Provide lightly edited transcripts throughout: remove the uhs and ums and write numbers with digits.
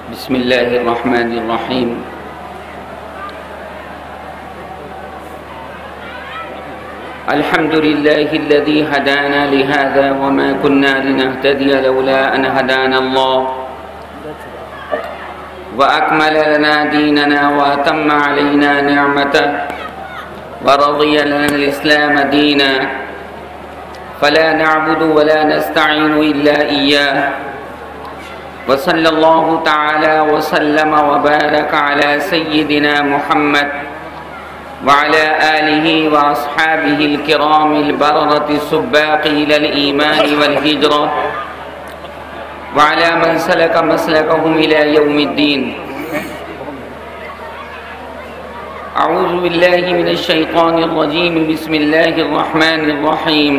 بسم الله الرحمن الرحيم. الحمد لله الذي هدانا لهذا وما كنا لنهتدي لولا أن هدانا الله وأكمل لنا ديننا وأتم علينا نعمته ورضي لنا الإسلام دينا فلا نعبد ولا نستعين إلا إياه وصلى الله تعالى وسلم وبارك على سيدنا محمد وعلى آله وأصحابه الكرام البررة السباق إلى الإيمان والهجرة وعلى من سلك مسلكهم إلى يوم الدين. أعوذ بالله من الشيطان الرجيم. بسم الله الرحمن الرحيم.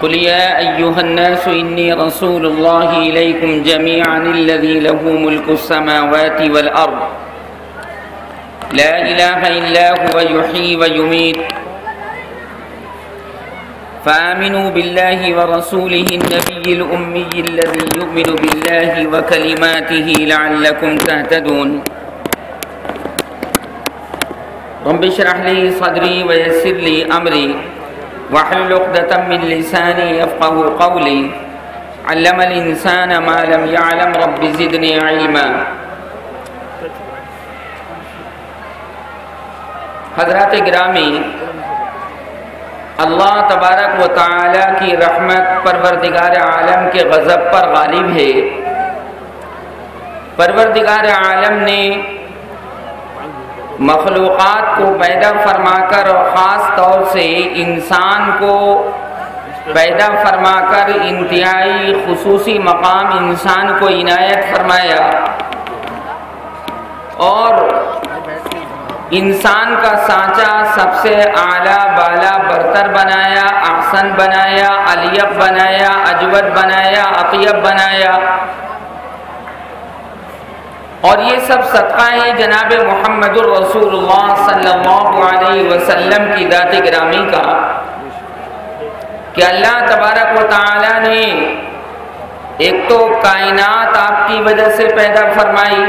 قل يا أيها الناس إني رسول الله إليكم جميعا الذي له ملك السماوات والأرض لا إله إلا هو يحيي ويميت فآمنوا بالله ورسوله النبي الأمي الذي يؤمن بالله وكلماته لعلكم تهتدون. رب اشرح لي صدري ويسر لي أمري واحلل عقدة من لساني يفقهوا قولي. علم الإنسان ما لم يعلم رب زدني علما. حضرات گرامی، اللہ تبارک و تعالی کی رحمت پروردگار عالم کے غضب پر غالب ہے. پروردگار عالم نے مخلوقات کو پیدا فرما کر اور خاص طور سے انسان کو پیدا فرما کر انتہائی خصوصی مقام انسان کو عنایت فرمایا اور انسان کا سانچہ سب سے اعلیٰ بالا برتر بنایا، احسن بنایا، الیق بنایا، اجود بنایا، اطیب بنایا. اور یہ سب صدقہ ہے جناب محمد الرسول اللہ صلی اللہ علیہ وسلم کی ذات گرامی کا کہ اللہ تبارک و تعالی نے ایک تو کائنات آپ کی وجہ سے پیدا فرمائی،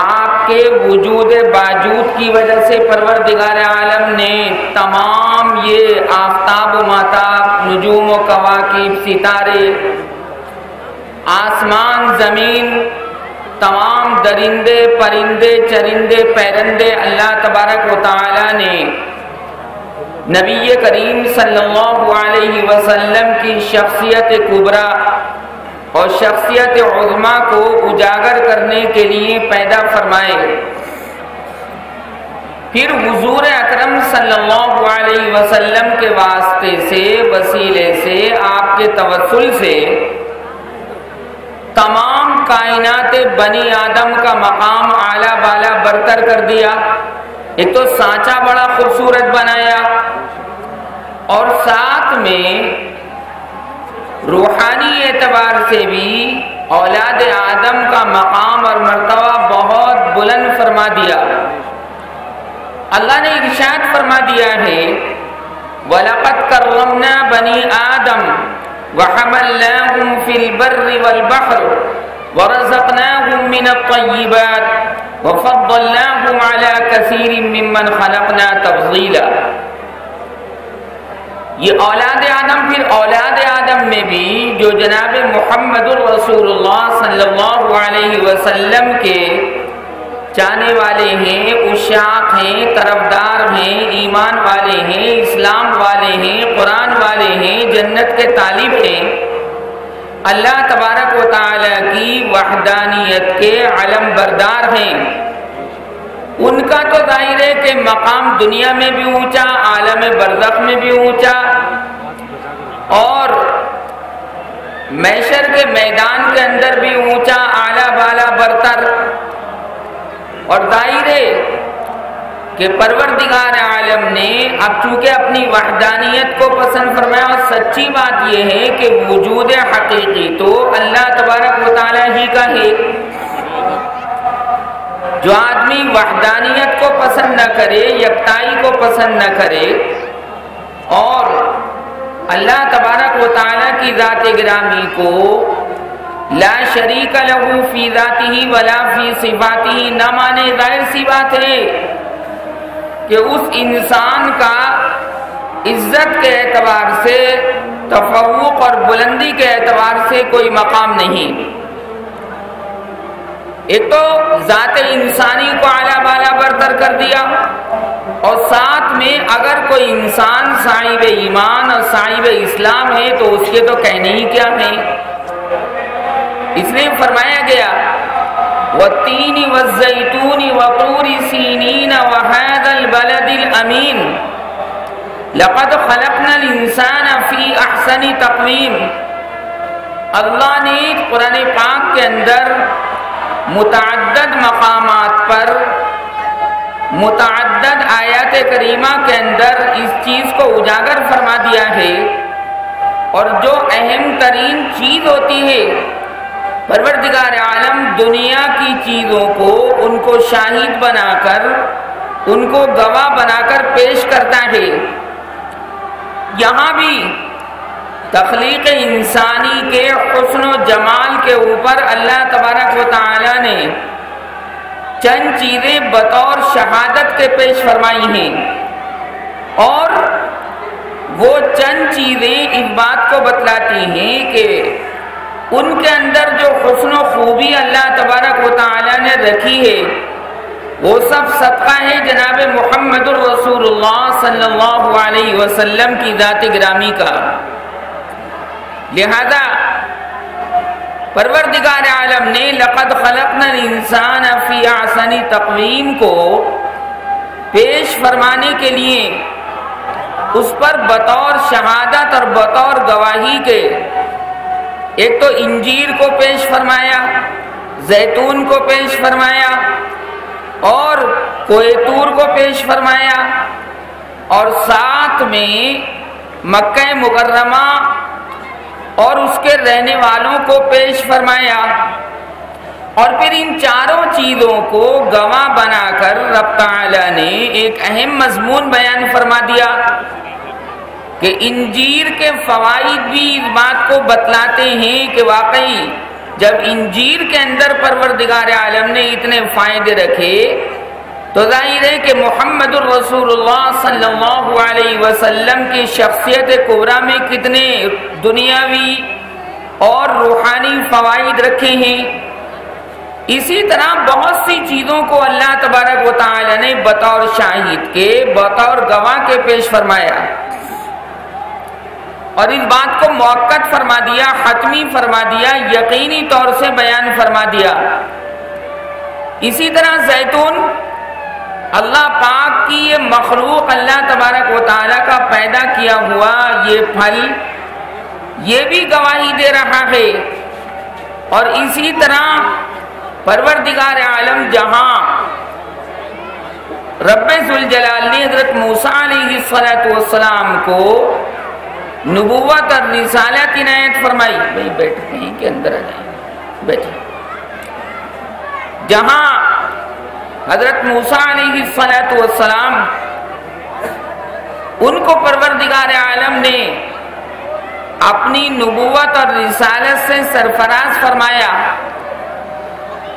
آپ کے وجود باجود کی وجہ سے پروردگار عالم نے تمام یہ آفتاب و ماتاب، نجوم و کواکب، ستارے، آسمان، زمین، تمام درندے، پرندے، چرندے، پیرندے اللہ تبارک و تعالی نے نبی کریم صلی اللہ علیہ وسلم کی شخصیت کبریٰ اور شخصیت عظمیٰ کو اجاگر کرنے کے لیے پیدا فرمائے. پھر حضور اکرم صلی اللہ علیہ وسلم کے واسطے سے، وسیلے سے، آپ کے توسل سے تمام کائنات بنی آدم کا مقام اعلیٰ بالا برتر کر دیا. ایک تو سانچہ بڑا خوبصورت بنایا اور ساتھ میں روحانی اعتبار سے بھی اولاد آدم کا مقام اور مرتبہ بہت بلند فرما دیا. اللہ نے ارشاد فرما دیا ہے وَلَقَدْ كَرَّمْنَا بَنِي آدَمَ وَحَمَلْنَاهُمْ فِي الْبَرِّ وَالْبَحْرِ وَرَزَقْنَاهُمْ مِنَ الطَّيِّبَاتِ وَفَضَّلْنَاهُمْ عَلَى كَثِيرٍ مِّمَّنْ خَلَقْنَا تَفْضِيلًا. یہ اولاد آدم، پھر اولاد آدم میں بھی جو جناب محمد الرسول اللہ صلی اللہ علیہ وسلم کے چاہنے والے ہیں، عشاق ہیں، طرفدار ہیں، ایمان والے ہیں، اسلام والے ہیں، قرآن والے ہیں، جنت کے طالب ہیں، اللہ تبارک و تعالی کی وحدانیت کے علم بردار ہیں، ان کا تو ظاہر ہے کہ مقام دنیا میں بھی اونچا، عالم برزخ میں بھی اونچا اور محشر کے میدان کے اندر بھی اونچا، اعلیٰ بالا برتر. اور ظاہر ہے کہ پروردگار عالم نے اب چونکہ اپنی وحدانیت کو پسند فرمایا اور سچی بات یہ ہے کہ وجود حقیقی تو اللہ تبارک و تعالی ہی کا ہے. جو آدمی وحدانیت کو پسند نہ کرے، یکتائی کو پسند نہ کرے اور اللہ تبارک و تعالی کی ذات گرامی کو لا شریک لہ فی ذاتہ ولا فی صفاتہ، نہ مانے ظاہر سی بات ہے کہ اس انسان کا عزت کے اعتبار سے، تفوق اور بلندی کے اعتبار سے کوئی مقام نہیں۔ ایک تو ذات انسانی کو اعلیٰ بالا برتر کر دیا، اور ساتھ میں اگر کوئی انسان صاحب ایمان اور صاحب اسلام ہے تو اس کے تو کہنے ہی کیا ہے۔ اس لیے فرمایا گیا وَالتِّينِ وَالزَّيْتُونِ وَطُورِ سِينِينَ وَهَذَا الْبَلَدِ الْأَمِينِ لَقَدْ خَلَقْنَا الْإِنسَانَ فِي أَحْسَنِ تَقْوِيمٍ۔ اللہ نے قرآن پاک کے اندر متعدد مقامات پر، متعدد آیات کریمہ کے اندر اس چیز کو اجاگر فرما دیا ہے، اور جو اہم ترین چیز ہوتی ہے پروردگار عالم دنیا کی چیزوں کو ان کو شاہد بنا کر، ان کو گواہ بنا کر پیش کرتا ہے۔ یہاں بھی تخلیق انسانی کے حسن و جمال کے اوپر اللہ تبارک و تعالی نے چند چیزیں بطور شہادت کے پیش فرمائی ہیں، اور وہ چند چیزیں اس بات کو بتلاتی ہیں کہ ان کے اندر جو حسن و خوبی اللہ تبارک و تعالی نے رکھی ہے وہ سب صدقہ ہے جناب محمد الرسول اللہ صلی اللہ علیہ وسلم کی ذات گرامی کا۔ لہذا پروردگار عالم نے لقد خلقنا الانسان فی احسن تقویم کو پیش فرمانے کے لیے اس پر بطور شہادت اور بطور گواہی کے ایک تو انجیر کو پیش فرمایا، زیتون کو پیش فرمایا، اور کوہ طور کو پیش فرمایا، اور ساتھ میں مکہ مکرمہ اور اس کے رہنے والوں کو پیش فرمایا، اور پھر ان چاروں چیزوں کو گواہ بنا کر رب تعالی نے ایک اہم مضمون بیان فرما دیا کہ انجیر کے فوائد بھی اس بات کو بتلاتے ہیں کہ واقعی جب انجیر کے اندر پروردگار عالم نے اتنے فائدے رکھے تو ظاہر ہے کہ محمد الرسول اللہ صلی اللہ علیہ وسلم کی شخصیت کبریٰ میں کتنے دنیاوی اور روحانی فوائد رکھے ہیں۔ اسی طرح بہت سی چیزوں کو اللہ تبارک و تعالی نے بطور شاہد کے، بطور گواہ کے پیش فرمایا، اور اس بات کو موقت فرما دیا، حتمی فرما دیا، یقینی طور سے بیان فرما دیا۔ اسی طرح زیتون، اللہ پاک کی یہ مخلوق اللہ تبارک و تعالیٰ کا پیدا کیا ہوا یہ پھل، یہ بھی گواہی دے رہا ہے۔ اور اسی طرح پروردگار عالم جہاں رب ذوالجلال نے حضرت موسیٰ علیہ السلام کو نبوت اور رسالت عنایت فرمائی، بھئی بیٹھتے ہیں کہ اندر آ جائیں، بیٹھے، جہاں حضرت موسیٰ علیہ السلام ان کو پروردگار عالم نے اپنی نبوت اور رسالت سے سرفراز فرمایا،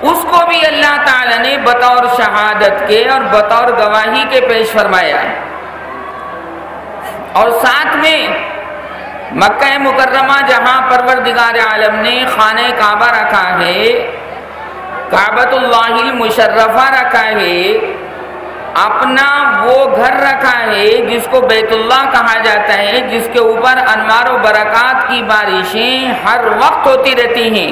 اس کو بھی اللہ تعالی نے بطور شہادت کے اور بطور گواہی کے پیش فرمایا۔ اور ساتھ میں مکہ مکرمہ جہاں پروردگار عالم نے خانہ کعبہ رکھا ہے، کعبۃ اللہ المشرفہ رکھا ہے، اپنا وہ گھر رکھا ہے جس کو بیت اللہ کہا جاتا ہے، جس کے اوپر انوار و برکات کی بارشیں ہر وقت ہوتی رہتی ہیں،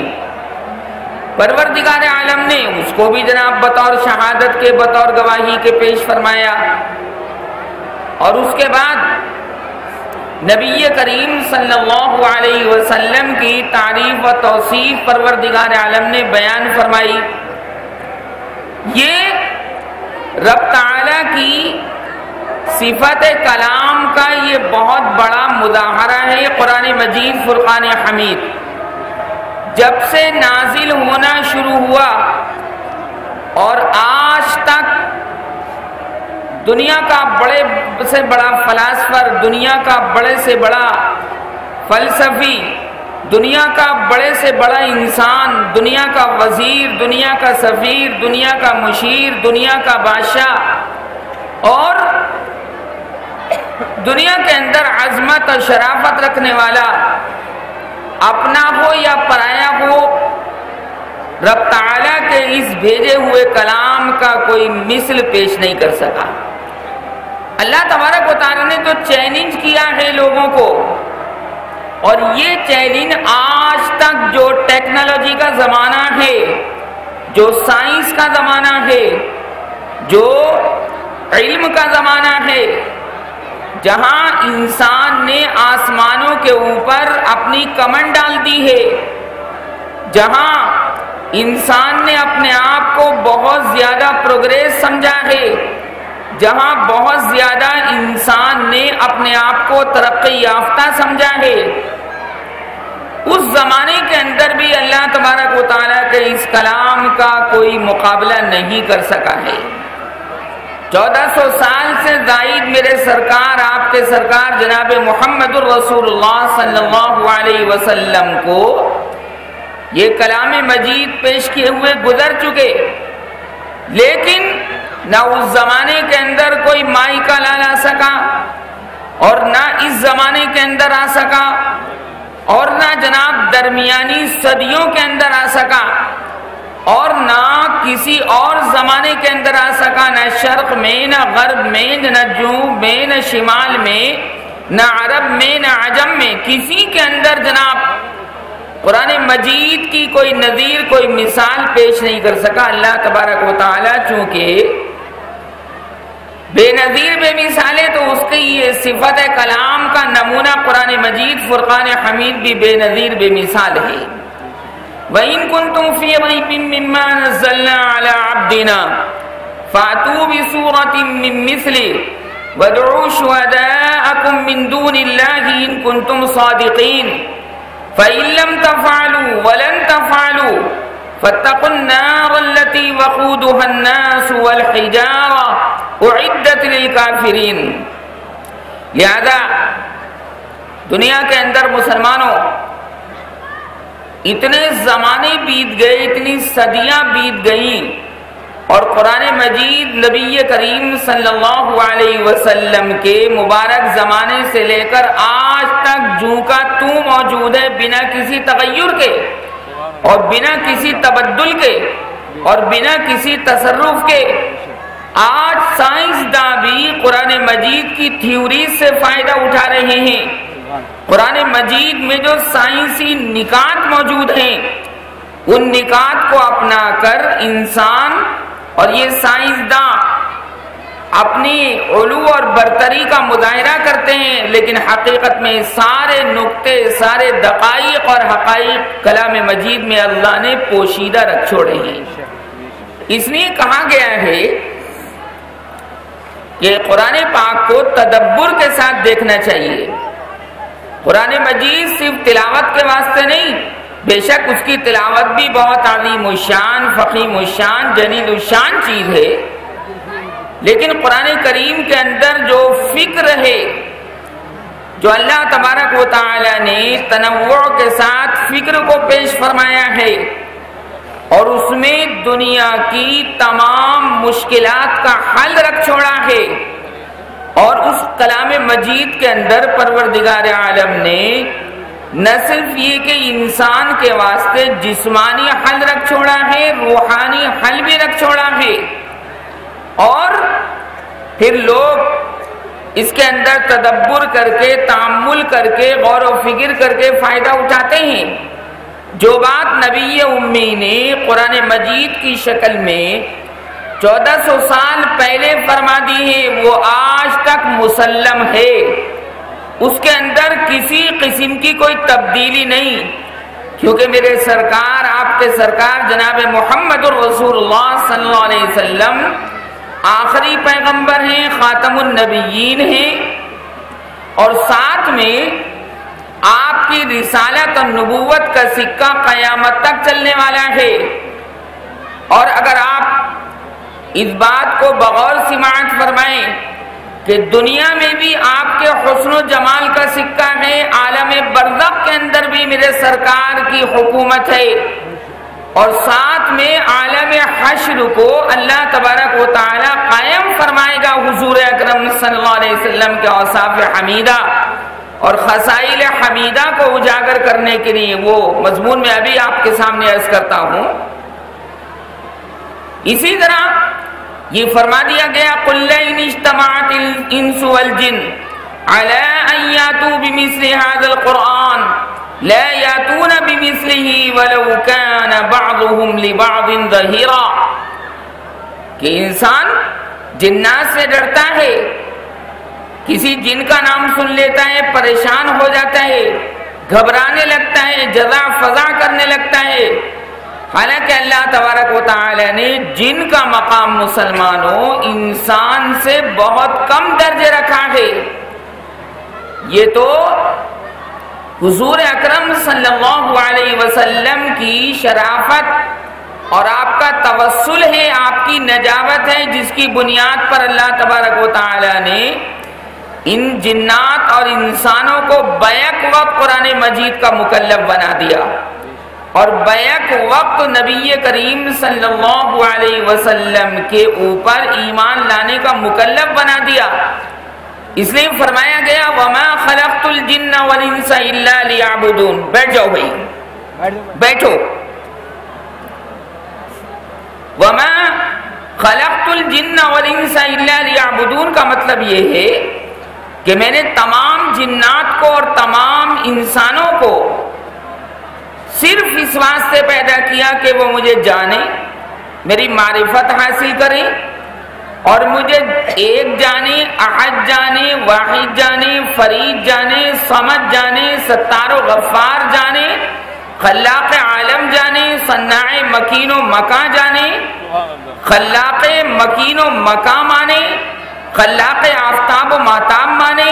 پروردگار عالم نے اس کو بھی جناب بطور شہادت کے، بطور گواہی کے پیش فرمایا۔ اور اس کے بعد نبی کریم صلی اللہ علیہ وسلم کی تعریف و توصیف پروردگار عالم نے بیان فرمائی۔ یہ رب تعالیٰ کی صفت کلام کا یہ بہت بڑا مظاہرہ ہے۔ قرآن مجید فرقان حمید جب سے نازل ہونا شروع ہوا اور آج تک دنیا کا بڑے سے بڑا فلاسفر، دنیا کا بڑے سے بڑا فلسفی دنیا کا بڑے سے بڑا انسان، دنیا کا وزیر، دنیا کا سفیر، دنیا کا مشیر، دنیا کا بادشاہ اور دنیا کے اندر عظمت اور شرافت رکھنے والا، اپنا ہو یا پرایا ہو، رب تعالیٰ کے اس بھیجے ہوئے کلام کا کوئی مثل پیش نہیں کر سکا۔ اللہ تبارک و تعالیٰ نے تو چیلنج کیا ہے لوگوں کو، اور یہ چیلنج آج تک جو ٹیکنالوجی کا زمانہ ہے، جو سائنس کا زمانہ ہے، جو علم کا زمانہ ہے، جہاں انسان نے آسمانوں کے اوپر اپنی کمن ڈال دی ہے، جہاں انسان نے اپنے آپ کو بہت زیادہ پروگریس سمجھا ہے، جہاں بہت زیادہ انسان نے اپنے آپ کو ترقی یافتہ سمجھا ہے، اس زمانے کے اندر بھی اللہ تبارک و تعالیٰ کے اس کلام کا کوئی مقابلہ نہیں کر سکا ہے۔ 1400 سال سے زائد میرے سرکار، آپ کے سرکار جناب محمد الرسول اللہ صلی اللہ علیہ وسلم کو یہ کلام مجید پیش کیے ہوئے گزر چکے، لیکن نہ اس زمانے کے اندر کوئی مائکہ لا سکا، اور نہ اس زمانے کے اندر آ سکا، اور نہ جناب درمیانی صدیوں کے اندر آ سکا، اور نہ کسی اور زمانے کے اندر آ سکا، نہ شرق میں، نہ غرب میں، نہ جنوب میں، نہ شمال میں، نہ عرب میں، نہ عجم میں، کسی کے اندر جناب قرآن مجید کی کوئی نظیر، کوئی مثال پیش نہیں کر سکا۔ اللہ تبارک و تعالیٰ چونکہ بے نظیر بے مثال ہے، تو اس کی یہ صفت کلام کا نمونہ قرآن مجید فرقان حمید بھی بے نظیر بے مثال ہے۔ وَإِن كُنتُمْ فِي رَيْبٍ مِّمَّا نَزَّلْنَا عَلَىٰ عَبْدِنَا فَأْتُوا بِسُورَةٍ مِّن مِّثْلِهِ وَادْعُوا شُهَدَاءَكُم مِّن دُونِ اللَّهِ إِن كُنتُمْ صَادِقِينَ فَإِن لَّمْ تَفْعَلُوا وَلَن تَفْعَلُوا فَاتَّقُوا النَّارَ الَّتِي وَقُودُهَا النَّاسُ وَالْحِجَارَةُ اُعِدَّتْ لِلْكَافِرِينَ۔ لہذا دنیا کے اندر مسلمانوں اتنے زمانے بیت گئے، اتنی صدیاں بیت گئیں، اور قرآن مجید نبی کریم صلی اللہ علیہ وسلم کے مبارک زمانے سے لے کر آج تک جوں کا توں موجود ہے، بنا کسی تغیر کے اور بنا کسی تبدل کے اور بنا کسی تصرف کے۔ آج سائنسداں بھی قرآن مجید کی تھیوری سے فائدہ اٹھا رہے ہیں۔ قرآن مجید میں جو سائنسی نکات موجود ہیں، ان نکات کو اپنا کر انسان اور یہ سائنسداں اپنی علو اور برتری کا مظاہرہ کرتے ہیں، لیکن حقیقت میں سارے نقطے، سارے دقائق اور حقائق کلام مجید میں اللہ نے پوشیدہ رکھ چھوڑے ہیں۔ اس لیے کہا گیا ہے کہ قرآن پاک کو تدبر کے ساتھ دیکھنا چاہیے۔ قرآن مجید صرف تلاوت کے واسطے نہیں، بے شک اس کی تلاوت بھی بہت عظیم الشان، فخیم الشان، جلیل الشان چیز ہے، لیکن قرآن کریم کے اندر جو فکر ہے، جو اللہ تبارک و تعالی نے تنوع کے ساتھ فکر کو پیش فرمایا ہے، اور اس میں دنیا کی تمام مشکلات کا حل رکھ چھوڑا ہے، اور اس کلام مجید کے اندر پروردگار عالم نے نہ صرف یہ کہ انسان کے واسطے جسمانی حل رکھ چھوڑا ہے، روحانی حل بھی رکھ چھوڑا ہے، اور پھر لوگ اس کے اندر تدبر کر کے، تأمل کر کے، غور و فکر کر کے فائدہ اٹھاتے ہیں۔ جو بات نبی امی نے قرآن مجید کی شکل میں 1400 سال پہلے فرما دی ہے، وہ آج تک مسلم ہے، اس کے اندر کسی قسم کی کوئی تبدیلی نہیں، کیونکہ میرے سرکار، آپ کے سرکار جناب محمد الرسول اللہ صلی اللہ علیہ وسلم آخری پیغمبر ہیں، خاتم النبیین ہیں، اور ساتھ میں آپ کی رسالت اور نبوت کا سکہ قیامت تک چلنے والا ہے۔ اور اگر آپ اس بات کو بغور سماعت فرمائیں کہ دنیا میں بھی آپ کے حسن و جمال کا سکہ ہے، عالم برزخ کے اندر بھی میرے سرکار کی حکومت ہے، اور ساتھ میں عالم حشر کو اللہ تبارک و تعالی قائم فرمائے گا حضور اکرم صلی اللہ علیہ وسلم کے اوصاف حمیدہ اور خصائل حمیدہ کو اجاگر کرنے کے لیے۔ وہ مضمون میں ابھی آپ کے سامنے عرض کرتا ہوں۔ اسی طرح یہ فرما دیا گیا قُلْ لَئِنِ اجْتَمَعَتِ الْإِنسُ وَالْجِنُّ عَلَىٰ أَن يَأْتُوا بِمِثْلِ هَٰذَا الْقُرْآنِ لَا يَأْتُونَ بِمِثْلِهِ وَلَوْ كَانَ بَعْضُهُمْ لِبَعْضٍ ظَهِيرًا، کہ انسان جنات سے ڈرتا ہے، کسی جن کا نام سن لیتا ہے پریشان ہو جاتا ہے، گھبرانے لگتا ہے، جزع فضع کرنے لگتا ہے، حالانکہ اللہ تبارک و تعالی نے جن کا مقام مسلمانوں انسان سے بہت کم درجے رکھا ہے۔ یہ تو حضور اکرم صلی اللہ علیہ وسلم کی شرافت اور آپ کا توسل ہے، آپ کی نجابت ہے، جس کی بنیاد پر اللہ تبارک و تعالی نے ان جنات اور انسانوں کو بیک وقت قرآن مجید کا مکلف بنا دیا، اور بیک وقت نبی کریم صلی اللہ علیہ وسلم کے اوپر ایمان لانے کا مکلف بنا دیا۔ اس لیے فرمایا گیا وَمَا خَلَقْتُ الْجِنَّ وَالْإِنسَ إِلَّا لِيَعْبُدُونَ۔ بیٹھ جاؤ بھائی، بیٹھو۔ وَمَا خَلَقْتُ الْجِنَّ وَالْإِنسَ إِلَّا لِيَعْبُدُونَ کا مطلب یہ ہے کہ میں نے تمام جنات کو اور تمام انسانوں کو صرف اس واسطے پیدا کیا کہ وہ مجھے جانیں، میری معرفت حاصل کریں، اور مجھے ایک جانے، احد جانے، واحد جانے، فرید جانے، صمد جانے، ستار و غفار جانے، خلاق عالم جانے، صناع مکین و مکاں جانے، خلاق مکین و مکاں مانے، خلاق آفتاب و ماتاب مانے،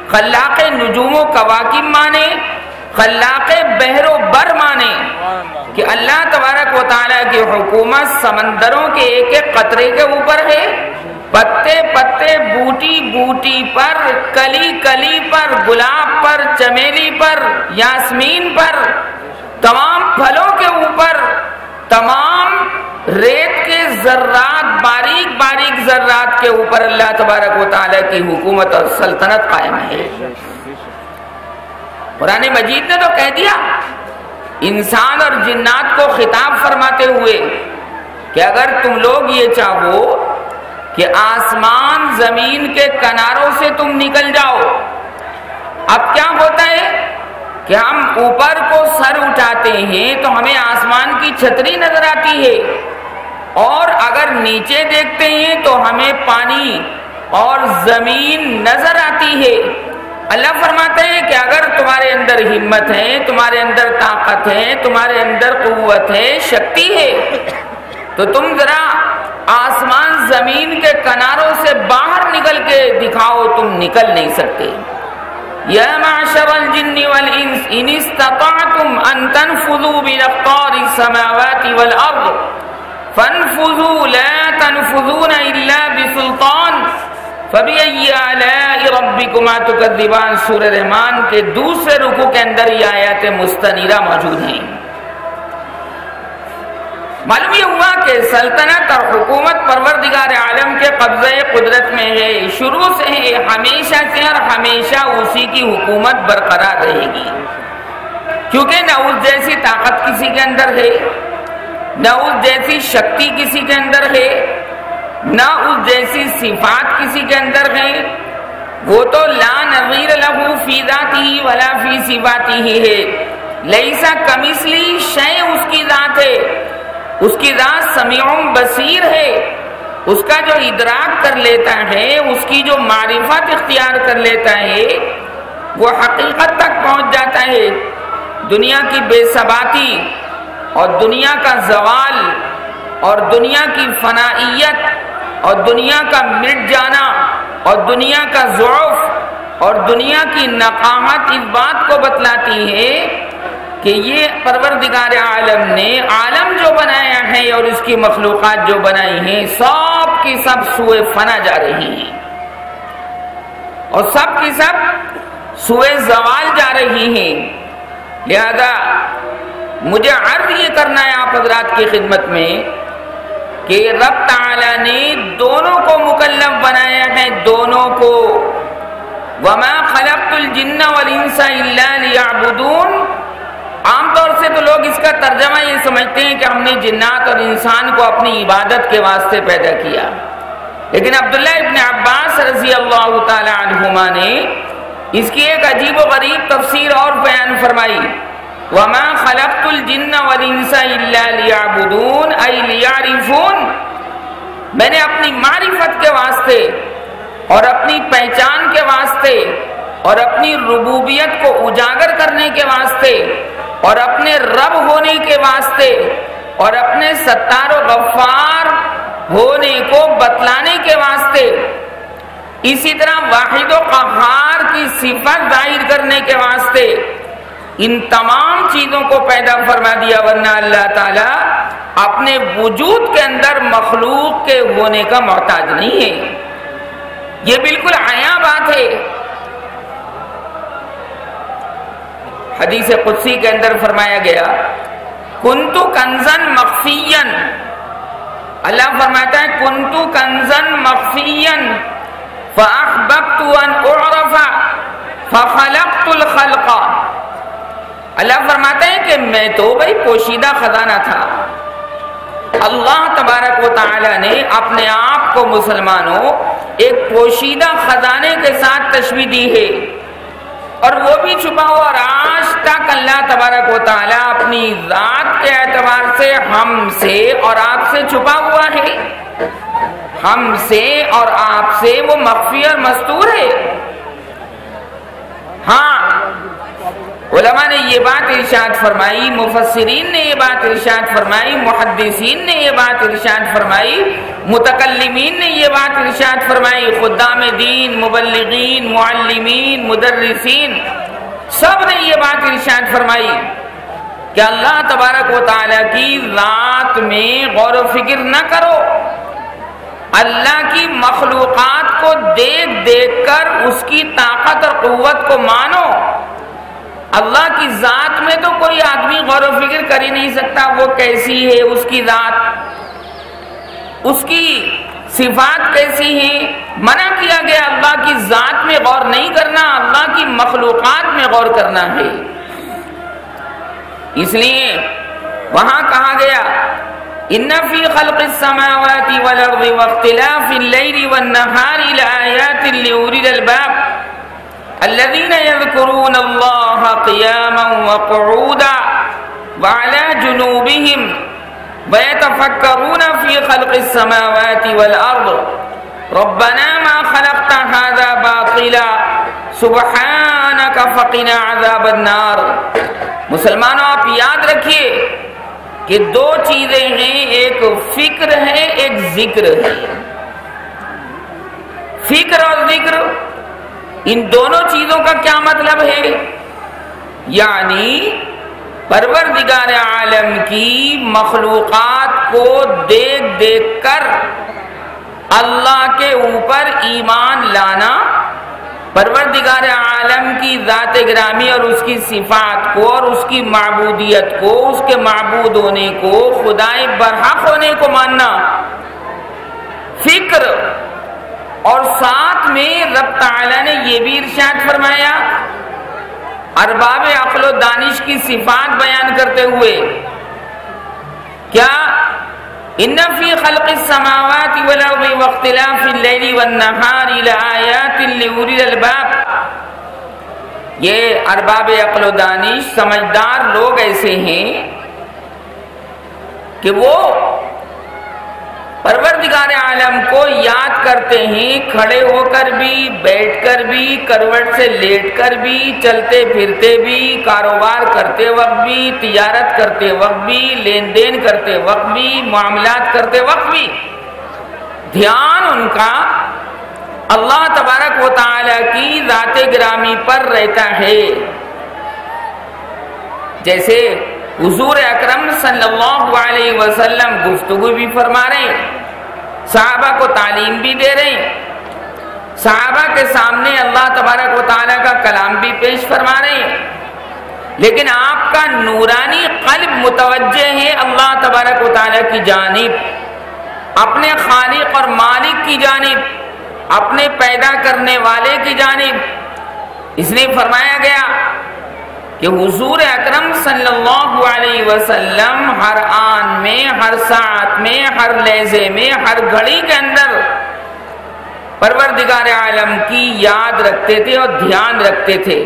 خلاق نجوم و کواکب مانے، خلاق بحر و بر مانے، کہ اللہ تبارک و تعالیٰ کی حکومت سمندروں کے ایک ایک قطرے کے اوپر ہے، پتے پتے، بوٹی بوٹی پر، کلی کلی پر، گلاب پر، چمیلی پر، یاسمین پر، تمام پھلوں کے اوپر، تمام ریت کے ذرات، باریک باریک ذرات کے اوپر اللہ تبارک و تعالیٰ کی حکومت اور سلطنت قائم ہے۔ قرآن مجید نے تو کہہ دیا انسان اور جنات کو خطاب فرماتے ہوئے کہ اگر تم لوگ یہ چاہو کہ آسمان زمین کے کناروں سے تم نکل جاؤ، اب کیا ہوتا ہے کہ ہم اوپر کو سر اٹھاتے ہیں تو ہمیں آسمان کی چھتری نظر آتی ہے، اور اگر نیچے دیکھتے ہیں تو ہمیں پانی اور زمین نظر آتی ہے۔ اللہ فرماتا ہے کہ اگر تمہارے اندر ہمت ہے، تمہارے اندر طاقت ہے، تمہارے اندر قوت ہے، شکتی ہے، تو تم ذرا آسمان زمین کے کناروں سے باہر نکل کے دکھاؤ، تم نکل نہیں سکتے۔ یا معشر الجن والانس ان استطعتم ان تنفذوا من اقطار السماوات والارض فانفذوا لا تنفذون الا بسلطان فَبِأَيِّ آلَاءِ رَبِّكُمَا تُكَذِّبَانِ سورہ رحمان کے دوسرے رکوع کے اندر یہ آیات مستنیرہ موجود ہیں۔ معلوم یہ ہوا کہ سلطنت اور حکومت پروردگار عالم کے قبضہ قدرت میں ہے، شروع سے ہے، ہمیشہ سے، اور ہمیشہ اسی کی حکومت برقرار رہے گی، کیونکہ نہ اس جیسی طاقت کسی کے اندر ہے، نہ اس جیسی شکتی کسی کے اندر ہے، نہ اس جیسی صفات کسی کے اندر ہے۔ وہ تو لا نظیر لہ فی ذاتہ ولا فی صفاتہ ہے، لیسا کمثلہ شیء اس کی ذات ہے، اس کی ذات سمیع بصیر ہے، اس کا جو ادراک کر لیتا ہے، اس کی جو معرفت اختیار کر لیتا ہے، وہ حقیقت تک پہنچ جاتا ہے۔ دنیا کی بے ثباتی اور دنیا کا زوال اور دنیا کی فنائیت اور دنیا کا مٹ جانا اور دنیا کا ضعف اور دنیا کی نقاہت اس بات کو بتلاتی ہے کہ یہ پروردگار عالم نے عالم جو بنایا ہے اور اس کی مخلوقات جو بنائی ہیں سب کی سب سوئے فنا جا رہی ہیں، اور سب کی سب سوئے زوال جا رہی ہیں۔ لہذا مجھے عرض یہ کرنا ہے آپ حضرات کی خدمت میں کہ رب تعالیٰ نے دونوں کو مکلف بنایا ہے، دونوں کو۔ وَمَا خَلَقْتُ الْجِنَّ وَالْإِنسَ إِلَّا لِيَعْبُدُونَ۔ عام طور سے تو لوگ اس کا ترجمہ یہ سمجھتے ہیں کہ ہم نے جنات اور انسان کو اپنی عبادت کے واسطے پیدا کیا، لیکن عبداللہ ابن عباس رضی اللہ تعالی عنہما نے اس کی ایک عجیب و غریب تفسیر اور بیان فرمائی۔ وَمَا خَلَقْتُ الْجِنَّ وَالْإِنسَ إِلَّا لِيَعْبُدُونَ أي لِيَعْرِفُونَ۔ میں نے اپنی معرفت کے واسطے اور اپنی پہچان کے واسطے اور اپنی ربوبیت کو اجاگر کرنے کے واسطے اور اپنے رب ہونے کے واسطے اور اپنے ستار و غفار ہونے کو بتلانے کے واسطے، اسی طرح واحد و قہار کی صفت ظاہر کرنے کے واسطے ان تمام چیزوں کو پیدا فرما دیا، ورنہ اللہ تعالیٰ اپنے وجود کے اندر مخلوق کے ہونے کا محتاج نہیں ہے۔ یہ بالکل عیاں بات ہے۔ حدیث قدسی کے اندر فرمایا گیا کنتو کنزن مخفین، اللہ فرماتا ہے کنتو کنزن مخفین فاحببت ان اعرف فخلقت الخلق۔ اللہ فرماتا ہے کہ میں تو بھائی پوشیدہ خزانہ تھا، اللہ تبارک و تعالی نے اپنے آپ کو مسلمانوں ایک پوشیدہ خزانے کے ساتھ تشبیہ دی ہے، اور وہ بھی چھپا ہوا، اور آج تک اللہ تبارک و تعالی اپنی ذات کے اعتبار سے ہم سے اور آپ سے چھپا ہوا ہے، ہم سے اور آپ سے وہ مخفی اور مستور ہے۔ ہاں، علماء نے یہ بات ارشاد فرمائی، مفسرین نے یہ بات ارشاد فرمائی، محدثین نے یہ بات ارشاد فرمائی، متکلمین نے یہ بات ارشاد فرمائی، خدام دین، مبلغین، معلمین، مدرسین، سب نے یہ بات ارشاد فرمائی کہ اللہ تبارک و تعالیٰ کی ذات میں غور و فکر نہ کرو، اللہ کی مخلوقات کو دیکھ دیکھ کر اس کی طاقت اور قوت کو مانو۔ اللہ کی ذات میں تو کوئی آدمی غور و فکر کر ہی نہیں سکتا، وہ کیسی ہے، اس کی ذات، اس کی صفات کیسی ہیں۔ منع کیا گیا اللہ کی ذات میں غور نہیں کرنا، اللہ کی مخلوقات میں غور کرنا ہے۔ اس لیے وہاں کہا گیا ان فی خلق السماوات والارض واختلاف اللیل والنہار لآیات لأولی الالباب الذين يذكرون الله قياما وقعودا وعلى جنوبهم ويتفكرون في خلق السماوات والأرض ربنا ما خلقت هذا باطلا سبحانك فقنا عذاب النار۔ مسلمانوں آپ یاد رکھیے کہ دو چیزیں ہیں، ایک فکر ہے، ایک ذکر ہے۔ فکر اور ذکر، ان دونوں چیزوں کا کیا مطلب ہے؟ یعنی پروردگار عالم کی مخلوقات کو دیکھ دیکھ کر اللہ کے اوپر ایمان لانا، پروردگار عالم کی ذات گرامی اور اس کی صفات کو اور اس کی معبودیت کو، اس کے معبود ہونے کو، خدائے برحق ہونے کو ماننا، فکر۔ اور ساتھ میں رب تعالیٰ نے یہ بھی ارشاد فرمایا ارباب عقل و دانش کی صفات بیان کرتے ہوئے، کیا ان فی خلق السماوات والارض واختلاف اللیل والنہار لآیات لأولی الالباب۔ یہ ارباب عقل و دانش سمجھدار لوگ ایسے ہیں کہ وہ پروردگار عالم کو یاد کرتے ہیں، کھڑے ہو کر بھی، بیٹھ کر بھی، کروٹ سے لیٹ کر بھی، چلتے پھرتے بھی، کاروبار کرتے وقت بھی، تجارت کرتے وقت بھی، لین دین کرتے وقت بھی، معاملات کرتے وقت بھی دھیان ان کا اللہ تبارک و تعالی کی ذات گرامی پر رہتا ہے۔ جیسے حضور اکرم صلی اللہ علیہ وسلم گفتگو بھی فرما رہے ہیں، صحابہ کو تعلیم بھی دے رہے ہیں، صحابہ کے سامنے اللہ تبارک و تعالیٰ کا کلام بھی پیش فرما رہے ہیں، لیکن آپ کا نورانی قلب متوجہ ہے اللہ تبارک و تعالیٰ کی جانب، اپنے خالق اور مالک کی جانب، اپنے پیدا کرنے والے کی جانب۔ اس لیے فرمایا گیا کہ حضور اکرم صلی اللہ علیہ وسلم ہر آن میں، ہر ساعت میں، ہر لحظے میں، ہر گھڑی کے اندر پروردگار عالم کی یاد رکھتے تھے اور دھیان رکھتے تھے۔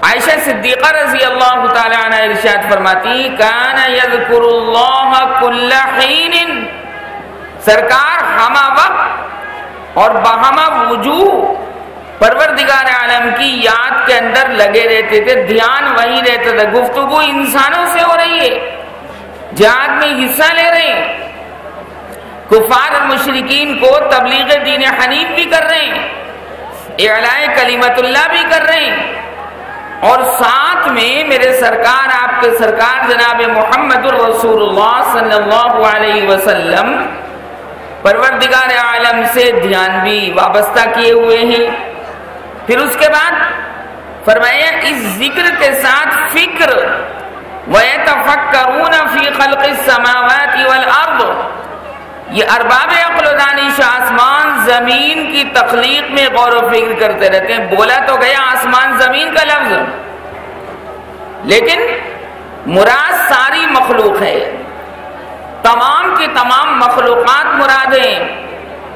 عائشہ صدیقہ رضی اللہ تعالی عنہ ارشاد فرماتی کان یذکر اللہ کل حین، سرکار ہمہ وقت اور بہمہ وجوہ پروردگار عالم کی یاد کے اندر لگے رہتے تھے، دھیان وہی رہتا تھا۔ گفتگو انسانوں سے ہو رہی ہے، جہاد میں حصہ لے رہے ہیں، کفار اور مشرکین کو تبلیغ دین حنیف بھی کر رہے ہیں، اعلاء کلمت اللہ بھی کر رہے ہیں، اور ساتھ میں میرے سرکار، آپ کے سرکار جناب محمد الرسول اللہ صلی اللہ علیہ وسلم پروردگار عالم سے دھیان بھی وابستہ کیے ہوئے ہیں۔ پھر اس کے بعد فرمایا اس ذکر کے ساتھ فکر، وَيَتَفَكَّرُونَ فِي خَلْقِ السَّمَاوَاتِ وَالْأَرْضِ، یہ ارباب عقل و دانش آسمان زمین کی تخلیق میں غور و فکر کرتے رہتے ہیں۔ بولا تو گیا آسمان زمین کا لفظ، لیکن مراد ساری مخلوق ہے، تمام کی تمام مخلوقات مراد ہیں،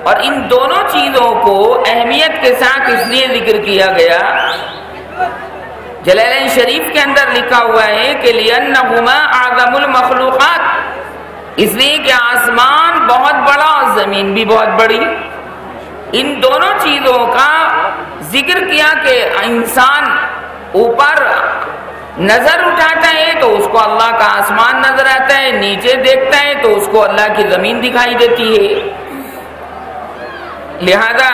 اور ان دونوں چیزوں کو اہمیت کے ساتھ اس لیے ذکر کیا گیا، جلالین شریف کے اندر لکھا ہوا ہے کہ لِأَنَّهُمَا أَعْظَمُ الْمَخْلُوقَاتِ، اس لیے کہ آسمان بہت بڑا اور زمین بھی بہت بڑی۔ ان دونوں چیزوں کا ذکر کیا کہ انسان اوپر نظر اٹھاتا ہے تو اس کو اللہ کا آسمان نظر آتا ہے، نیچے دیکھتا ہے تو اس کو اللہ کی زمین دکھائی دیتی ہے۔ لہذا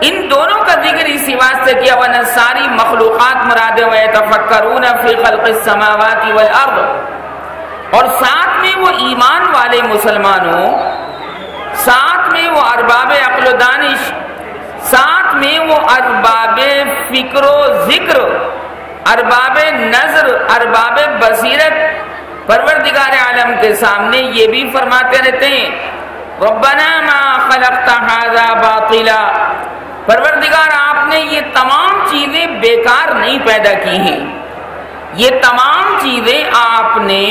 ان دونوں کا ذکر اسی واسطے کیا، ورنہ ساری مخلوقات مراد ہے، وَيَتَفَكَّرُونَ فِي خَلْقِ السَّمَاوَاتِ وَالْأَرْضِ، اور ساتھ میں وہ ایمان والے مسلمانوں، ساتھ میں وہ ارباب عقل و دانش، ساتھ میں وہ ارباب فکر و ذکر، ارباب نظر، ارباب بصیرت پروردگار عالم کے سامنے یہ بھی فرماتے رہتے ہیں ربنا ما خلقت هذا باطلا، پروردگار آپ نے یہ تمام چیزیں بیکار نہیں پیدا کی ہیں، یہ تمام چیزیں آپ نے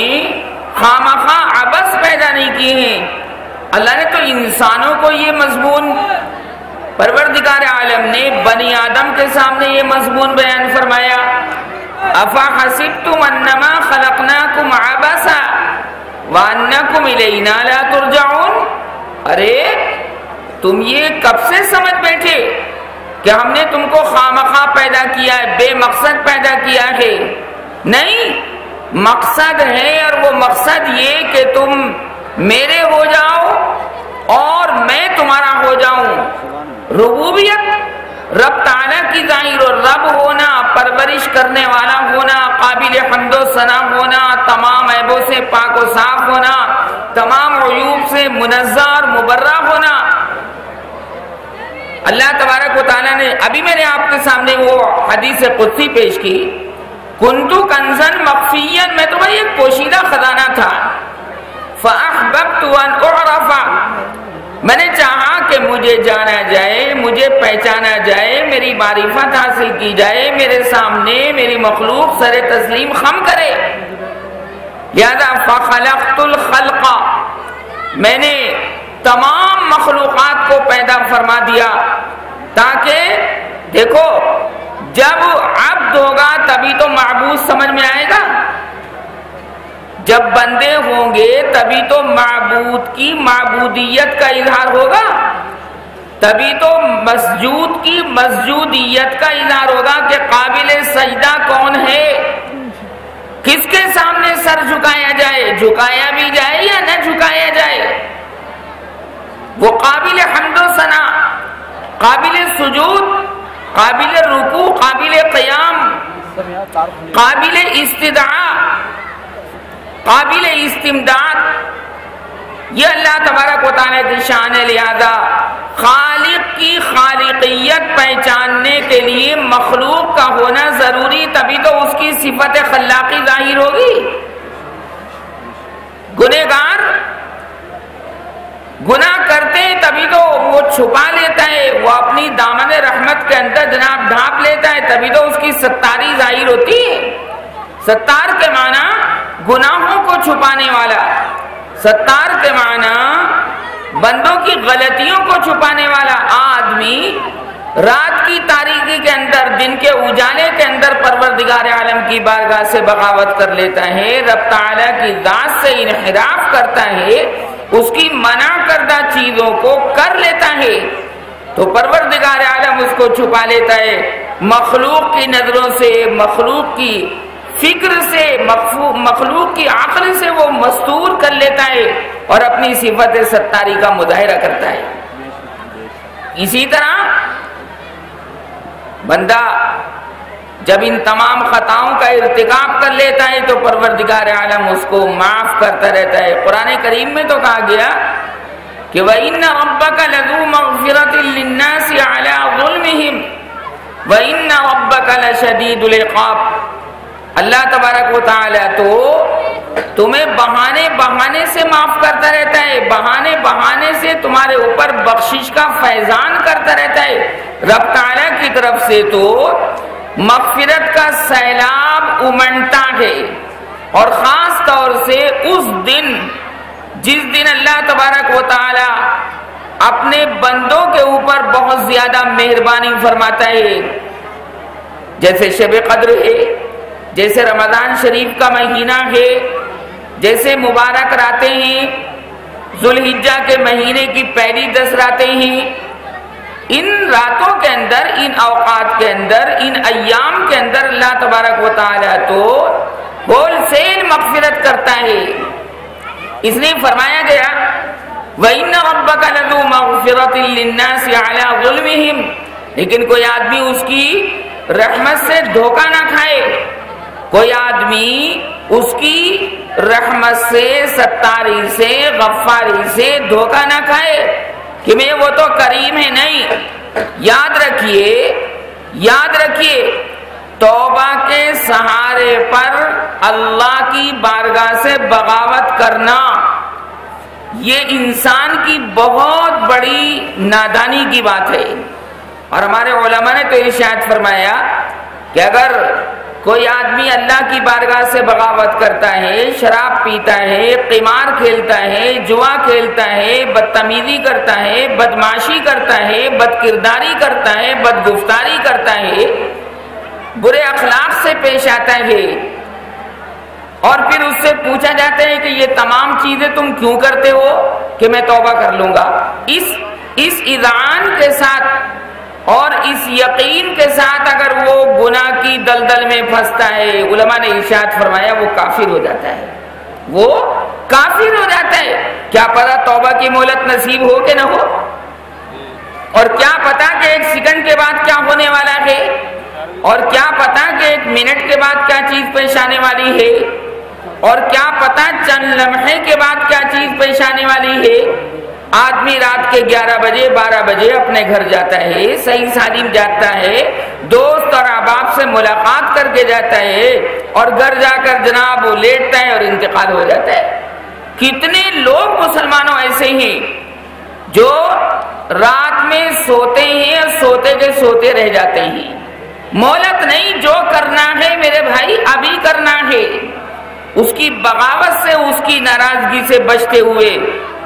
خامخواہ عبث پیدا نہیں کی ہیں۔ اللہ نے تو انسانوں کو یہ مضمون، پروردگار عالم نے بنی آدم کے سامنے یہ مضمون بیان فرمایا، افحسبتم انما خلقناکم عبثا وانکم الینا لا ترجعون، ارے تم یہ کب سے سمجھ بیٹھے کہ ہم نے تم کو خامخواہ پیدا کیا ہے، بے مقصد پیدا کیا ہے؟ نہیں، مقصد ہے، اور وہ مقصد یہ کہ تم میرے ہو جاؤ اور میں تمہارا ہو جاؤں۔ ربوبیت، رب تعالیٰ کی ظاہر اور رب ہونا، پرورش کرنے والا ہونا، قابل حمد و ثنا ہونا، تمام عیبوں سے پاک و صاف ہونا، تمام عیوب سے منزہ اور مبرہ ہونا۔ اللہ تبارک و تعالیٰ نے، ابھی میں نے آپ کے سامنے وہ حدیث قدسی پیش کی، کنتو کنزن مخفیاً، میں تمہیں ایک پوشیدہ خزانہ تھا، فاحببت ان اعرف، میں نے چاہا کہ مجھے جانا جائے، مجھے پہچانا جائے، میری معرفت حاصل کی جائے، میرے سامنے میری مخلوق سر تسلیم خم کرے، لہذا فخلقت الخلق، میں نے تمام مخلوقات کو پیدا فرما دیا، تاکہ دیکھو جب عبد ہوگا تبھی تو معبود سمجھ میں آئے گا، جب بندے ہوں گے تبھی تو معبود کی معبودیت کا اظہار ہوگا، تبھی تو مسجود کی مسجودیت کا اظہار ہوگا کہ قابل سجدہ کون ہے، کس کے سامنے سر جھکایا جائے، جھکایا بھی جائے یا نہ جھکایا جائے، وہ قابل حمد و ثنا، قابل سجود، قابل رکوع، قابل قیام، قابل استدعاء، قابل استمداد، یہ اللہ تبارک و تعالیٰ کی شان ہے. لہذا خالق کی خالقیت پہچاننے کے لیے مخلوق کا ہونا ضروری، تبھی تو اس کی صفت خلاقی ظاہر ہوگی. گنہگار گناہ کرتے ہیں تبھی تو وہ چھپا لیتا ہے، وہ اپنی دامن رحمت کے اندر جناب ڈھانپ لیتا ہے، تبھی تو اس کی ستاری ظاہر ہوتی ہے. ستار کے معنی گناہوں کو چھپانے والا، ستار کے معنی بندوں کی غلطیوں کو چھپانے والا. آدمی رات کی تاریکی کے اندر، دن کے اجالے کے اندر پروردگار عالم کی بارگاہ سے بغاوت کر لیتا ہے، رب تعالیٰ کی ذات سے انحراف کرتا ہے، اس کی منع کردہ چیزوں کو کر لیتا ہے، تو پروردگار عالم اس کو چھپا لیتا ہے. مخلوق کی نظروں سے، مخلوق کی فکر سے، مخلوق کی عقل سے وہ مستور کر لیتا ہے اور اپنی صفت ستاری کا مظاہرہ کرتا ہے. اسی طرح بندہ جب ان تمام خطاؤں کا ارتکاب کر لیتا ہے تو پروردگار عالم اس کو معاف کرتا رہتا ہے. قرآن کریم میں تو کہا گیا کہ وَإِنَّ رَبَّكَ لَذُو مَغْفِرَةٍ لِلنَّاسِ عَلَىٰ ظُلْمِهِمْ وَإِنَّ رَبَّكَ لَشَدِيدُ الْعِقَابِ. اللہ تبارک و تعالیٰ تو تمہیں بہانے بہانے سے معاف کرتا رہتا ہے، بہانے بہانے سے تمہارے اوپر بخشش کا فیضان کرتا رہتا ہے. رب تعالیٰ کی طرف سے تو مغفرت کا سیلاب امنڈتا ہے، اور خاص طور سے اس دن جس دن اللہ تبارک و تعالی اپنے بندوں کے اوپر بہت زیادہ مہربانی فرماتا ہے، جیسے شب قدر ہے، جیسے رمضان شریف کا مہینہ ہے، جیسے مبارک راتیں ہیں، ذوالحجہ کے مہینے کی پہلی 10 راتیں ہیں. ان راتوں کے اندر، ان اوقات کے اندر، ان ایام کے اندر اللہ تبارک و تعالیٰ تو ہول سیل مغفرت کرتا ہے. اس لیے فرمایا گیا وَإِنَّ رَبَّكَ لَذُو مَغْفِرَةٍ لِلنَّاسِ عَلَىٰ ظُلْمِهِمْ. لیکن کوئی آدمی اس کی رحمت سے دھوکہ نہ کھائے، کوئی آدمی اس کی رحمت سے، ستاری سے، غفاری سے دھوکہ نہ کھائے کہ میں وہ تو کریم ہے. نہیں، یاد رکھیے توبہ کے سہارے پر اللہ کی بارگاہ سے بغاوت کرنا یہ انسان کی بہت بڑی نادانی کی بات ہے. اور ہمارے علماء نے تو ارشاد فرمایا کہ اگر کوئی آدمی اللہ کی بارگاہ سے بغاوت کرتا ہے، شراب پیتا ہے، قمار کھیلتا ہے، جوا کھیلتا ہے، بدتمیزی کرتا ہے، بدمعاشی کرتا ہے، بدکرداری کرتا ہے، بدگفتاری کرتا ہے، برے اخلاق سے پیش آتا ہے، اور پھر اس سے پوچھا جاتا ہے کہ یہ تمام چیزیں تم کیوں کرتے ہو؟ کہ میں توبہ کر لوں گا. اس اذعان کے ساتھ اور اس یقین کے ساتھ اگر وہ گناہ کی دلدل میں پھنستا ہے، علماء نے ارشاد فرمایا وہ کافر ہو جاتا ہے. وہ کافر ہو جاتا ہے. کیا پتا توبہ کی مہلت نصیب ہو کہ نہ ہو، اور کیا پتا کہ ایک سیکنڈ کے بعد کیا ہونے والا ہے، اور کیا پتا کہ ایک منٹ کے بعد کیا چیز پیش آنے والی ہے، اور کیا پتا چند لمحے کے بعد کیا چیز پیش آنے والی ہے. آدمی رات کے 11 بجے 12 بجے اپنے گھر جاتا ہے، صحیح سالم جاتا ہے، دوست اور احباب سے ملاقات کر کے جاتا ہے، اور گھر جا کر جناب وہ لیٹتا ہے اور انتقال ہو جاتا ہے. کتنے لوگ مسلمانوں ایسے ہیں جو رات میں سوتے ہیں اور سوتے کے سوتے رہ جاتے ہیں. مہلت نہیں، جو کرنا ہے میرے بھائی ابھی کرنا ہے، اس کی بغاوت سے، اس کی ناراضگی سے بچتے ہوئے.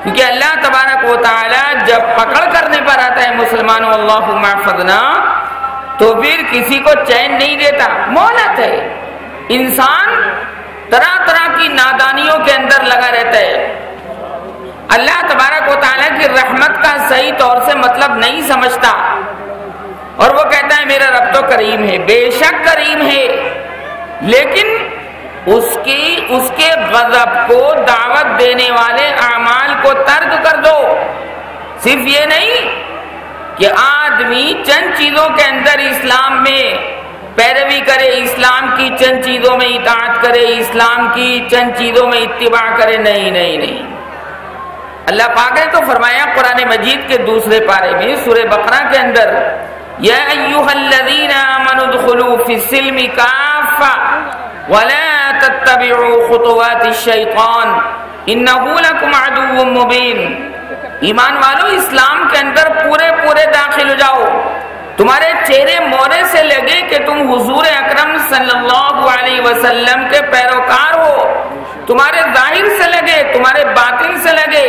کیونکہ اللہ تبارک و تعالی جب پکڑ کرنے پر آتا ہے مسلمانوں اللہم احفظنا، تو پھر کسی کو چین نہیں دیتا. مہلت ہے. انسان طرح طرح کی نادانیوں کے اندر لگا رہتا ہے. اللہ تبارک و تعالیٰ کی رحمت کا صحیح طور سے مطلب نہیں سمجھتا، اور وہ کہتا ہے میرا رب تو کریم ہے. بے شک کریم ہے، لیکن اس کے غضب کو دعوت دینے والے اعمال کو ترک کر دو. صرف یہ نہیں کہ آدمی چند چیزوں کے اندر اسلام میں پیروی کرے، اسلام کی چند چیزوں میں اطاعت کرے، اسلام کی چند چیزوں میں اتباع کرے. نہیں نہیں نہیں، اللہ پاک نے تو فرمایا قرآن مجید کے دوسرے پارے میں سورہ بقرہ کے اندر یا ایھا الذین آمنوا ادخلوا فی السلم کافہ ولا تتبعوا خطوات الشیطان انہ لکم عدو مبین، ایمان والو اسلام کے اندر پورے داخل ہو جاؤ، تمہارے چہرے مورے سے لگے کہ تم حضور اکرم صلی اللہ علیہ وسلم کے پیروکار ہو، تمہارے ظاہر سے لگے، تمہارے باطن سے لگے،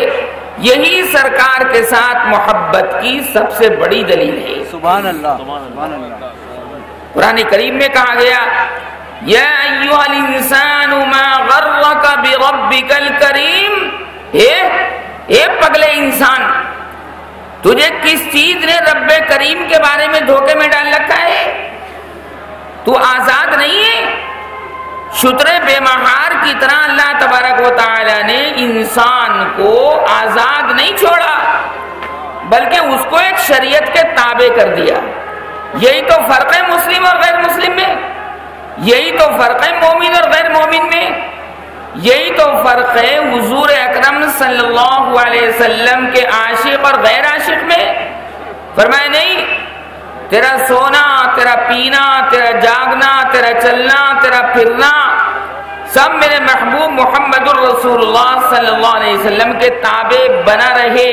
یہی سرکار کے ساتھ محبت کی سب سے بڑی دلیل ہے۔ سبحان اللہ، سبحان اللہ۔ قرآن کریم میں کہا گیا یا ایھا الانسان ما غرک بربک الکریم، اے پگلے انسان، تجھے کس چیز نے رب کریم کے بارے میں دھوکے میں ڈال رکھا ہے؟ تو آزاد نہیں ہے؟ شتر بے مہار کی طرح اللہ تبارک و تعالی نے انسان کو آزاد نہیں چھوڑا، بلکہ اس کو ایک شریعت کے تابع کر دیا۔ یہی تو فرق ہے مسلم اور غیر مسلم میں، یہی تو فرق ہے مومن اور غیر مومن میں، یہی تو فرق ہے حضور اکرم صلی اللہ علیہ وسلم کے عاشق اور غیر عاشق میں۔ فرمایا نہیں، تیرا سونا، تیرا پینا، تیرا جاگنا، تیرا چلنا، تیرا پھرنا سب میرے محبوب محمد الرسول اللہ صلی اللہ علیہ وسلم کے تابع بنا رہے،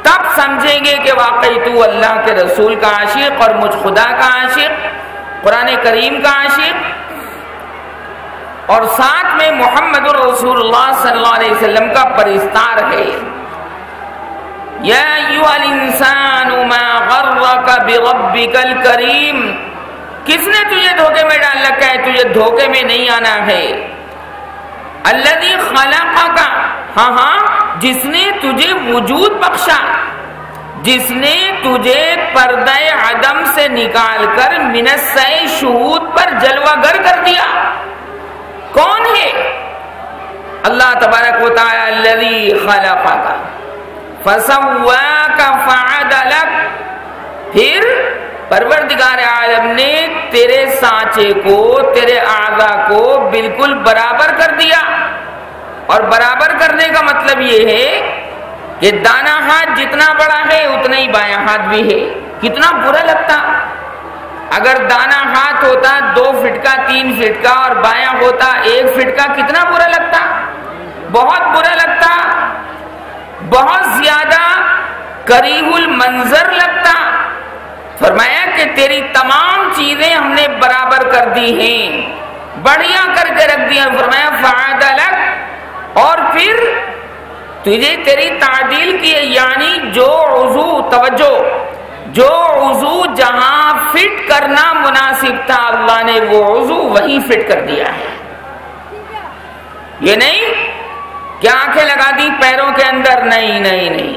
تب سمجھیں گے کہ واقعی تو اللہ کے رسول کا عاشق اور مجھ خدا کا عاشق، قرآن کریم کا عاشق، اور ساتھ میں محمد الرسول اللہ صلی اللہ علیہ وسلم کا پرستار ہے۔ یا ایھا الانسان ما غرک بربک الکریم، کس نے تجھے دھوکے میں ڈال رکھا ہے؟ تجھے دھوکے میں نہیں آنا ہے۔ الذی خلقک، ہاں جس نے تجھے وجود بخشا، جس نے تجھے پردہ عدم سے نکال کر من السعی شہود پر جلوہ گر کر دیا۔ کون ہے؟ اللہ تبارک و تعالی الذی خلقک فسواک فعدلک، پھر پروردگار عالم نے تیرے سانچے کو، تیرے اعضاء کو بالکل برابر کر دیا۔ اور برابر کرنے کا مطلب یہ ہے کہ دانا ہاتھ جتنا بڑا ہے اتنا ہی بایاں ہاتھ بھی ہے۔ کتنا برا لگتا اگر دانا ہاتھ ہوتا 2 فٹ کا، 3 فٹ کا، اور بایاں ہوتا 1 فٹ کا، کتنا برا لگتا، بہت برا لگتا، بہت زیادہ کریہ المنظر لگتا۔ فرمایا کہ تیری تمام چیزیں ہم نے برابر کر دی ہیں، بڑھیا کر کے رکھ دیا۔ فرمایا فعدلک، اور پھر تجھے تیری تعدیل کی، یعنی جو عضو، توجہ، جو عضو جہاں فٹ کرنا مناسب تھا اللہ نے وہ عضو وہیں فٹ کر دیا ہے۔ یہ نہیں کہ آنکھیں لگا دی پیروں کے اندر، نہیں،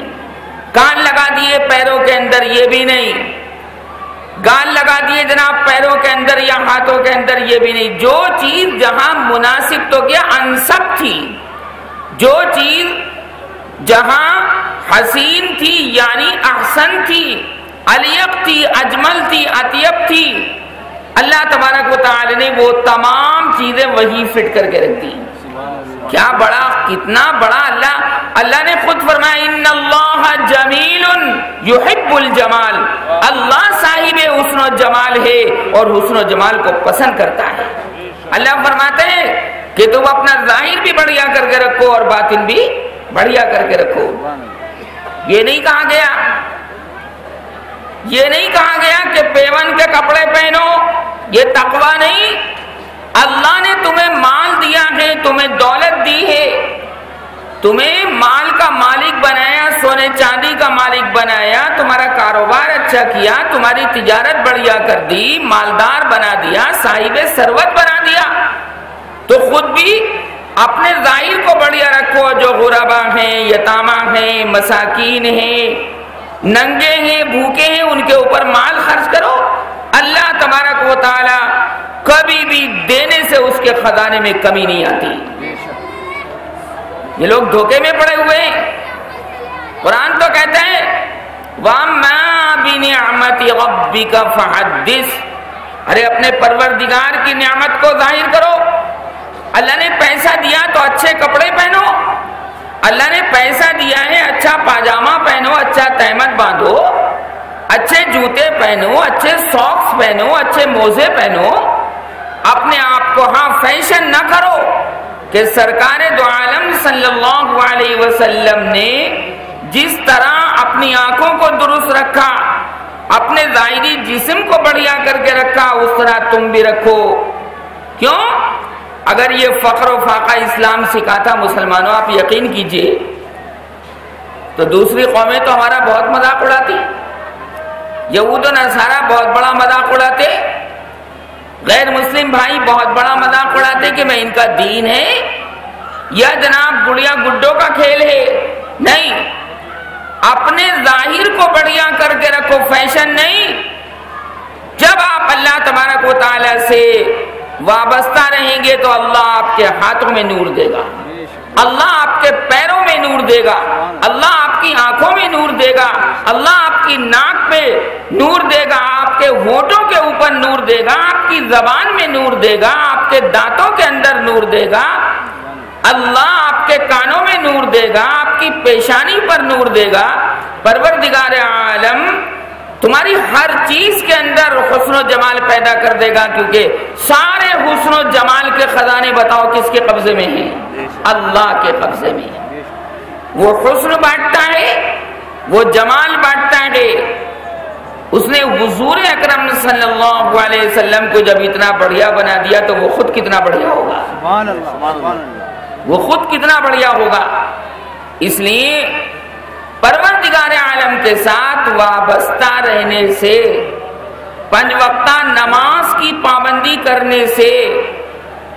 کان لگا دیے پیروں کے اندر، یہ بھی نہیں، گال لگا دیے جناب پیروں کے اندر یا ہاتھوں کے اندر، یہ بھی نہیں۔ جو چیز جہاں مناسب تو کیا انسب تھی، جو چیز جہاں حسین تھی یعنی احسن تھی، الیق تھی، اجمل تھی، اطیب تھی، اللہ تبارک و تعالی نے وہ تمام چیزیں وہی فٹ کر کے رکھ دی۔ کیا بڑا، کتنا بڑا اللہ نے خود فرمایا ان اللہ جمیل یحب الجمال، اللہ صاحب حسن و جمال ہے اور حسن و جمال کو پسند کرتا ہے۔ اللہ فرماتے ہیں کہ تم اپنا ظاہر بھی بڑھیا کر کے رکھو اور باطن بھی بڑھیا کر کے رکھو۔ یہ نہیں کہا گیا، یہ نہیں کہا گیا کہ پیون کے کپڑے پہنو، یہ تقوی نہیں۔ اللہ نے تمہیں مال دیا ہے، تمہیں دولت دی ہے، تمہیں مال کا مالک بنایا، سونے چاندی کا مالک بنایا، تمہارا کاروبار اچھا کیا، تمہاری تجارت بڑھیا کر دی، مالدار بنا دیا، صاحب ثروت بنا دیا، تو خود بھی اپنے ظاہر کو بڑھیا رکھو۔ جو غربا ہیں، یتامہ ہیں، مساکین ہیں، ننگے ہیں، بھوکے ہیں، ان کے اوپر مال خرچ کرو۔ اللہ تبارک و تعالی کبھی بھی دینے سے اس کے خزانے میں کمی نہیں آتی۔ یہ لوگ دھوکے میں پڑے ہوئے ہیں۔ قرآن تو کہتا ہے وَأَمَّا بِنِعْمَةِ رَبِّكَ فَحَدِّثْ، ارے اپنے پروردگار کی نعمت کو ظاہر کرو۔ اللہ نے پیسہ دیا تو اچھے کپڑے پہنو، اللہ نے پیسہ دیا ہے، اچھا پاجامہ پہنو، اچھا تہمت باندھو، اچھے جوتے پہنو، اچھے ساکس پہنو، اچھے موزے پہنو، اپنے آپ کو ہاں فیشن نہ کرو کہ سرکار دو عالم صلی اللہ علیہ وسلم نے جس طرح اپنی آنکھوں کو درست رکھا، اپنے ظاہری جسم کو بڑھیا کر کے رکھا، اس طرح تم بھی رکھو۔ کیوں؟ اگر یہ فخر و فاقہ اسلام سکھاتا مسلمانوں، آپ یقین کیجئے تو دوسری قومیں تو ہمارا بہت مذاق اڑاتی، یہود و نصارہ بہت بڑا مذاق اڑاتے، غیر مسلم بھائی بہت بڑا مذاق اڑاتے کہ میں ان کا دین ہے یا جناب گڑیا گڈوں کا کھیل ہے۔ نہیں، اپنے ظاہر کو بڑھیا کر کے رکھو، فیشن نہیں۔ جب آپ اللہ تبارک و تعالی سے وابستہ رہیں گے تو اللہ آپ کے ہاتھوں میں نور دے گا، اللہ آپ کے پیروں میں نور دے گا، اللہ آپ کی آنکھوں میں نور دے گا، اللہ آپ کی ناک پہ نور دے گا، آپ کے ہونٹوں کے اوپر نور دے گا، آپ کی زبان میں نور دے گا، آپ کے دانتوں کے اندر نور دے گا، اللہ آپ کے کانوں میں نور دے گا، آپ کی پیشانی پر نور دے گا۔ پروردگار عالم تمہاری ہر چیز کے اندر حسن و جمال پیدا کر دے گا، کیونکہ سارے حسن و جمال کے خزانے بتاؤ کس کے قبضے میں ہیں؟ اللہ کے قبضے میں ہے۔ وہ حسن بانٹتا ہے، وہ جمال بانٹتا ہے۔ اس نے حضور اکرم صلی اللہ علیہ وسلم کو جب اتنا بڑھیا بنا دیا تو وہ خود کتنا بڑھیا ہوگا، سبحان اللہ، سبحان اللہ، وہ خود کتنا بڑھیا ہوگا۔ اس لیے پروردگار عالم کے ساتھ وابستہ رہنے سے، 5 وقتہ نماز کی پابندی کرنے سے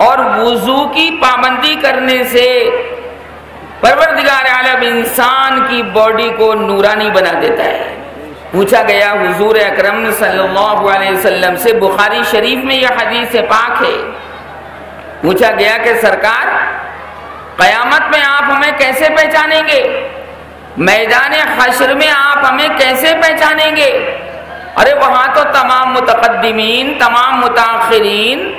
اور وضو کی پابندی کرنے سے پروردگار عالم انسان کی باڈی کو نورانی بنا دیتا ہے۔ پوچھا گیا حضور اکرم صلی اللہ علیہ وسلم سے، بخاری شریف میں یہ حدیث پاک ہے، پوچھا گیا کہ سرکار قیامت میں آپ ہمیں کیسے پہچانیں گے؟ میدان حشر میں آپ ہمیں کیسے پہچانیں گے؟ ارے وہاں تو تمام متقدمین، تمام متاخرین،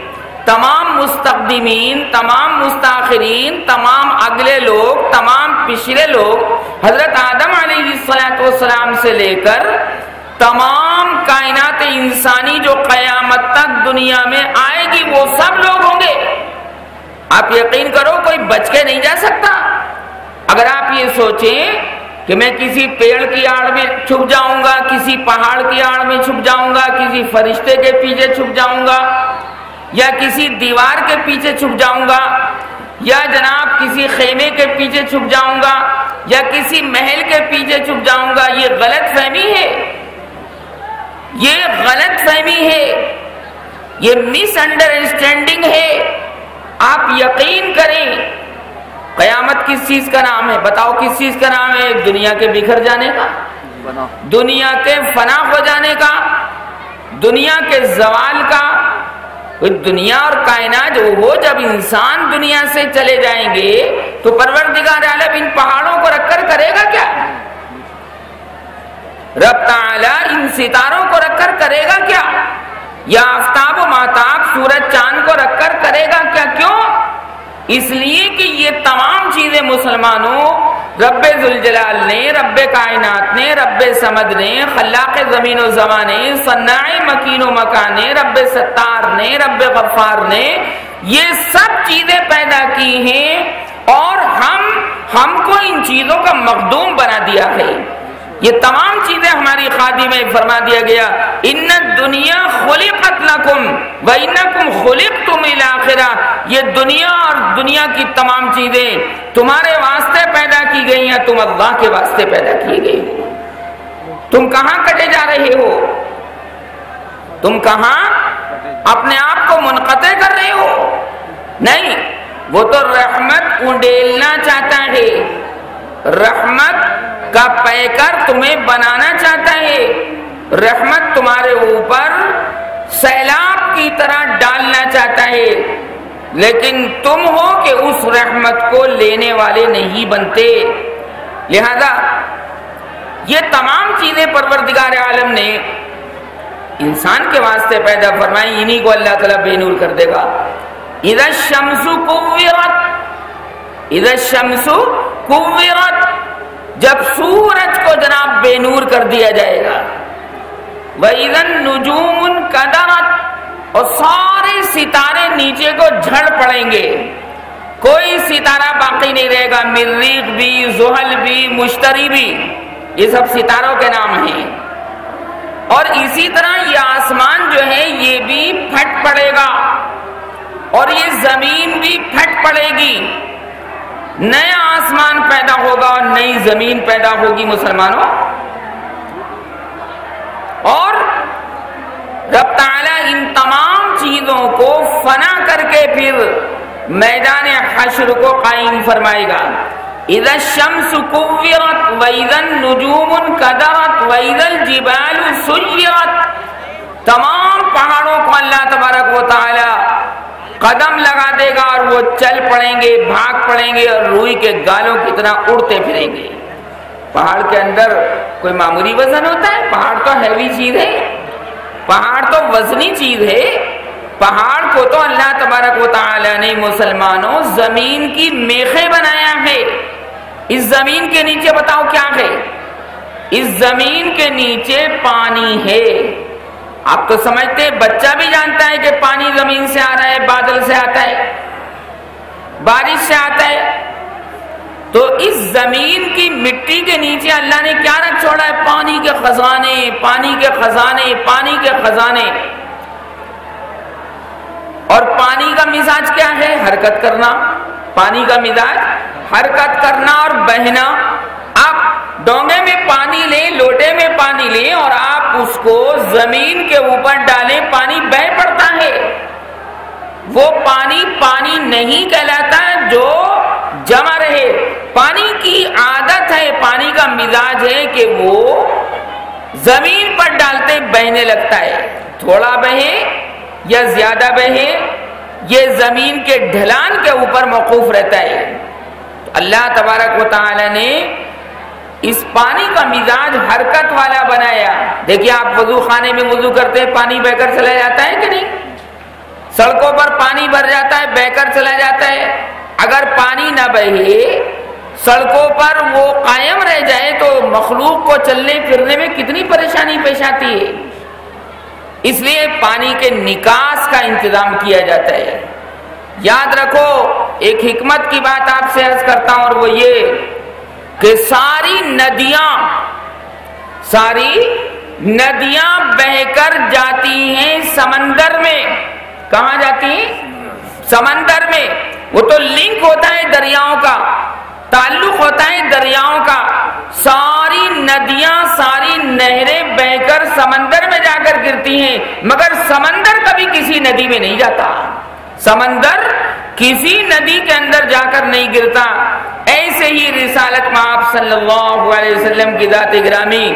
تمام مستقدمین، تمام مستاخرین، تمام اگلے لوگ، تمام پچھلے لوگ، حضرت آدم علیہ السلام سے لے کر تمام کائنات انسانی جو قیامت تک دنیا میں آئے گی وہ سب لوگ ہوں گے۔ آپ یقین کرو کوئی بچ کے نہیں جا سکتا۔ اگر آپ یہ سوچیں کہ میں کسی پیڑ کی آڑ میں چھپ جاؤں گا، کسی پہاڑ کی آڑ میں چھپ جاؤں گا، کسی فرشتے کے پیچھے چھپ جاؤں گا، یا کسی دیوار کے پیچھے چھپ جاؤں گا، یا جناب کسی خیمے کے پیچھے چھپ جاؤں گا، یا کسی محل کے پیچھے چھپ جاؤں گا، یہ غلط فہمی ہے، یہ غلط فہمی ہے، یہ مس انڈرسٹینڈنگ ہے۔ آپ یقین کریں، قیامت کس چیز کا نام ہے؟ بتاؤ کس چیز کا نام ہے؟ دنیا کے بکھر جانے کا، دنیا کے فنا ہو جانے کا، دنیا کے زوال کا۔ دنیا اور کائنات جو ہو، جب انسان دنیا سے چلے جائیں گے تو پروردگار عالم ان پہاڑوں کو رکھ کر کرے گا کیا؟ رب تعالی ان ستاروں کو رکھ کر کرے گا کیا؟ یا آفتاب و مہتاب، سورج چاند کو رکھ کر کرے گا کیا؟ کیوں؟ اس لیے کہ یہ تمام چیزیں مسلمانوں رب ذوالجلال نے، رب کائنات نے، رب سمد نے، خلاق زمین و زمان نے، صناع مکین و مکان نے، رب ستار نے، رب غفار نے یہ سب چیزیں پیدا کی ہیں، اور ہم کو ان چیزوں کا مخدوم بنا دیا ہے۔ یہ تمام چیزیں ہماری خادم میں فرما دیا گیا، ان الدنیا خلقت لکم وانکم خلقتم للآخرہ، یہ دنیا اور دنیا کی تمام چیزیں تمہارے واسطے پیدا کی گئی ہیں، تم اللہ کے واسطے پیدا کیے گئے ہو۔ تم کہاں کٹے جا رہے ہو؟ تم کہاں اپنے آپ کو منقطع کر رہے ہو؟ نہیں، وہ تو رحمت اونڈیلنا چاہتا ہے، رحمت کا پیکر تمہیں بنانا چاہتا ہے، رحمت تمہارے اوپر سیلاب کی طرح ڈالنا چاہتا ہے، لیکن تم ہو کہ اس رحمت کو لینے والے نہیں بنتے۔ لہذا یہ تمام چیزیں پروردگار عالم نے انسان کے واسطے پیدا فرمائی، انہی کو اللہ تعالیٰ بے نور کر دے گا۔ اذا الشمس کورت، اذا الشمس کورت، جب سورج کو جناب بے نور کر دیا جائے گا، وَإِذَا النُّجُومُ انْكَدَرَتْ، اور سارے ستارے نیچے کو جھڑ پڑیں گے، کوئی ستارہ باقی نہیں رہے گا، مریخ بھی، زحل بھی، مشتری بھی، یہ سب ستاروں کے نام ہیں۔ اور اسی طرح یہ آسمان جو ہے یہ بھی پھٹ پڑے گا، اور یہ زمین بھی پھٹ پڑے گی، نیا آسمان پیدا ہوگا اور نئی زمین پیدا ہوگی مسلمانوں۔ اور رب تعالیٰ ان تمام چیزوں کو فنا کر کے پھر میدان حشر کو قائم فرمائے گا۔ اذا الشمس كورت واذا النجوم انكدرت واذا الجبال سيرت، تمام پہاڑوں کو اللہ تبارک و تعالی قدم لگا دے گا اور وہ چل پڑیں گے، بھاگ پڑیں گے اور روئی کے گالوں کی طرح اڑتے پھریں گے۔ پہاڑ کے اندر کوئی معمولی وزن ہوتا ہے؟ پہاڑ تو ہیوی چیز ہے، پہاڑ تو وزنی چیز ہے۔ پہاڑ کو تو اللہ تبارک و تعالی نے مسلمانوں زمین کی میخیں بنایا ہے۔ اس زمین کے نیچے بتاؤ کیا ہے؟ اس زمین کے نیچے پانی ہے۔ آپ تو سمجھتے ہیں، بچہ بھی جانتا ہے کہ پانی زمین سے آ رہا ہے، بادل سے آتا ہے، بارش سے آتا ہے۔ تو اس زمین کی مٹی کے نیچے اللہ نے کیا رکھ چھوڑا ہے؟ پانی کے خزانے، پانی کے خزانے، پانی کے خزانے۔ اور پانی کا مزاج کیا ہے؟ حرکت کرنا۔ پانی کا مزاج حرکت کرنا اور بہنا۔ آپ ڈونگے میں پانی لیں، لوٹے میں پانی لیں اور آپ اس کو زمین کے اوپر ڈالیں، پانی بہہ پڑتا ہے۔ وہ پانی پانی نہیں کہلاتا جو جمع رہے۔ پانی کی عادت ہے، پانی کا مزاج ہے کہ وہ زمین پر ڈالتے بہنے لگتا ہے، تھوڑا بہے یا زیادہ بہے، یہ زمین کے ڈھلان کے اوپر موقوف رہتا ہے۔ اللہ تبارک و تعالی نے اس پانی کا مزاج حرکت والا بنایا۔ دیکھیے آپ وضو خانے میں وضو کرتے ہیں، پانی بہہ کر چلا جاتا ہے کہ نہیں؟ سڑکوں پر پانی بھر جاتا ہے، بہہ کر چلا جاتا ہے۔ اگر پانی نہ بہے، سڑکوں پر وہ قائم رہ جائے تو مخلوق کو چلنے پھرنے میں کتنی پریشانی پیش آتی ہے۔ اس لیے پانی کے نکاس کا انتظام کیا جاتا ہے۔ یاد رکھو، ایک حکمت کی بات آپ سے عرض کرتا ہوں، اور وہ یہ کہ ساری ندیاں بہہ کر جاتی ہیں سمندر میں۔ کہاں جاتی ہیں؟ سمندر میں۔ وہ تو لنک ہوتا ہے دریاؤں کا، تعلق ہوتا ہے دریاؤں کا۔ ساری ندیاں، ساری نہریں بہہ کر سمندر میں جا کر گرتی ہیں، مگر سمندر کبھی کسی ندی میں نہیں جاتا۔ سمندر کسی ندی کے اندر جا کر نہیں گرتا۔ ایسے ہی رسالت مآب صلی اللہ علیہ وسلم کی ذات گرامی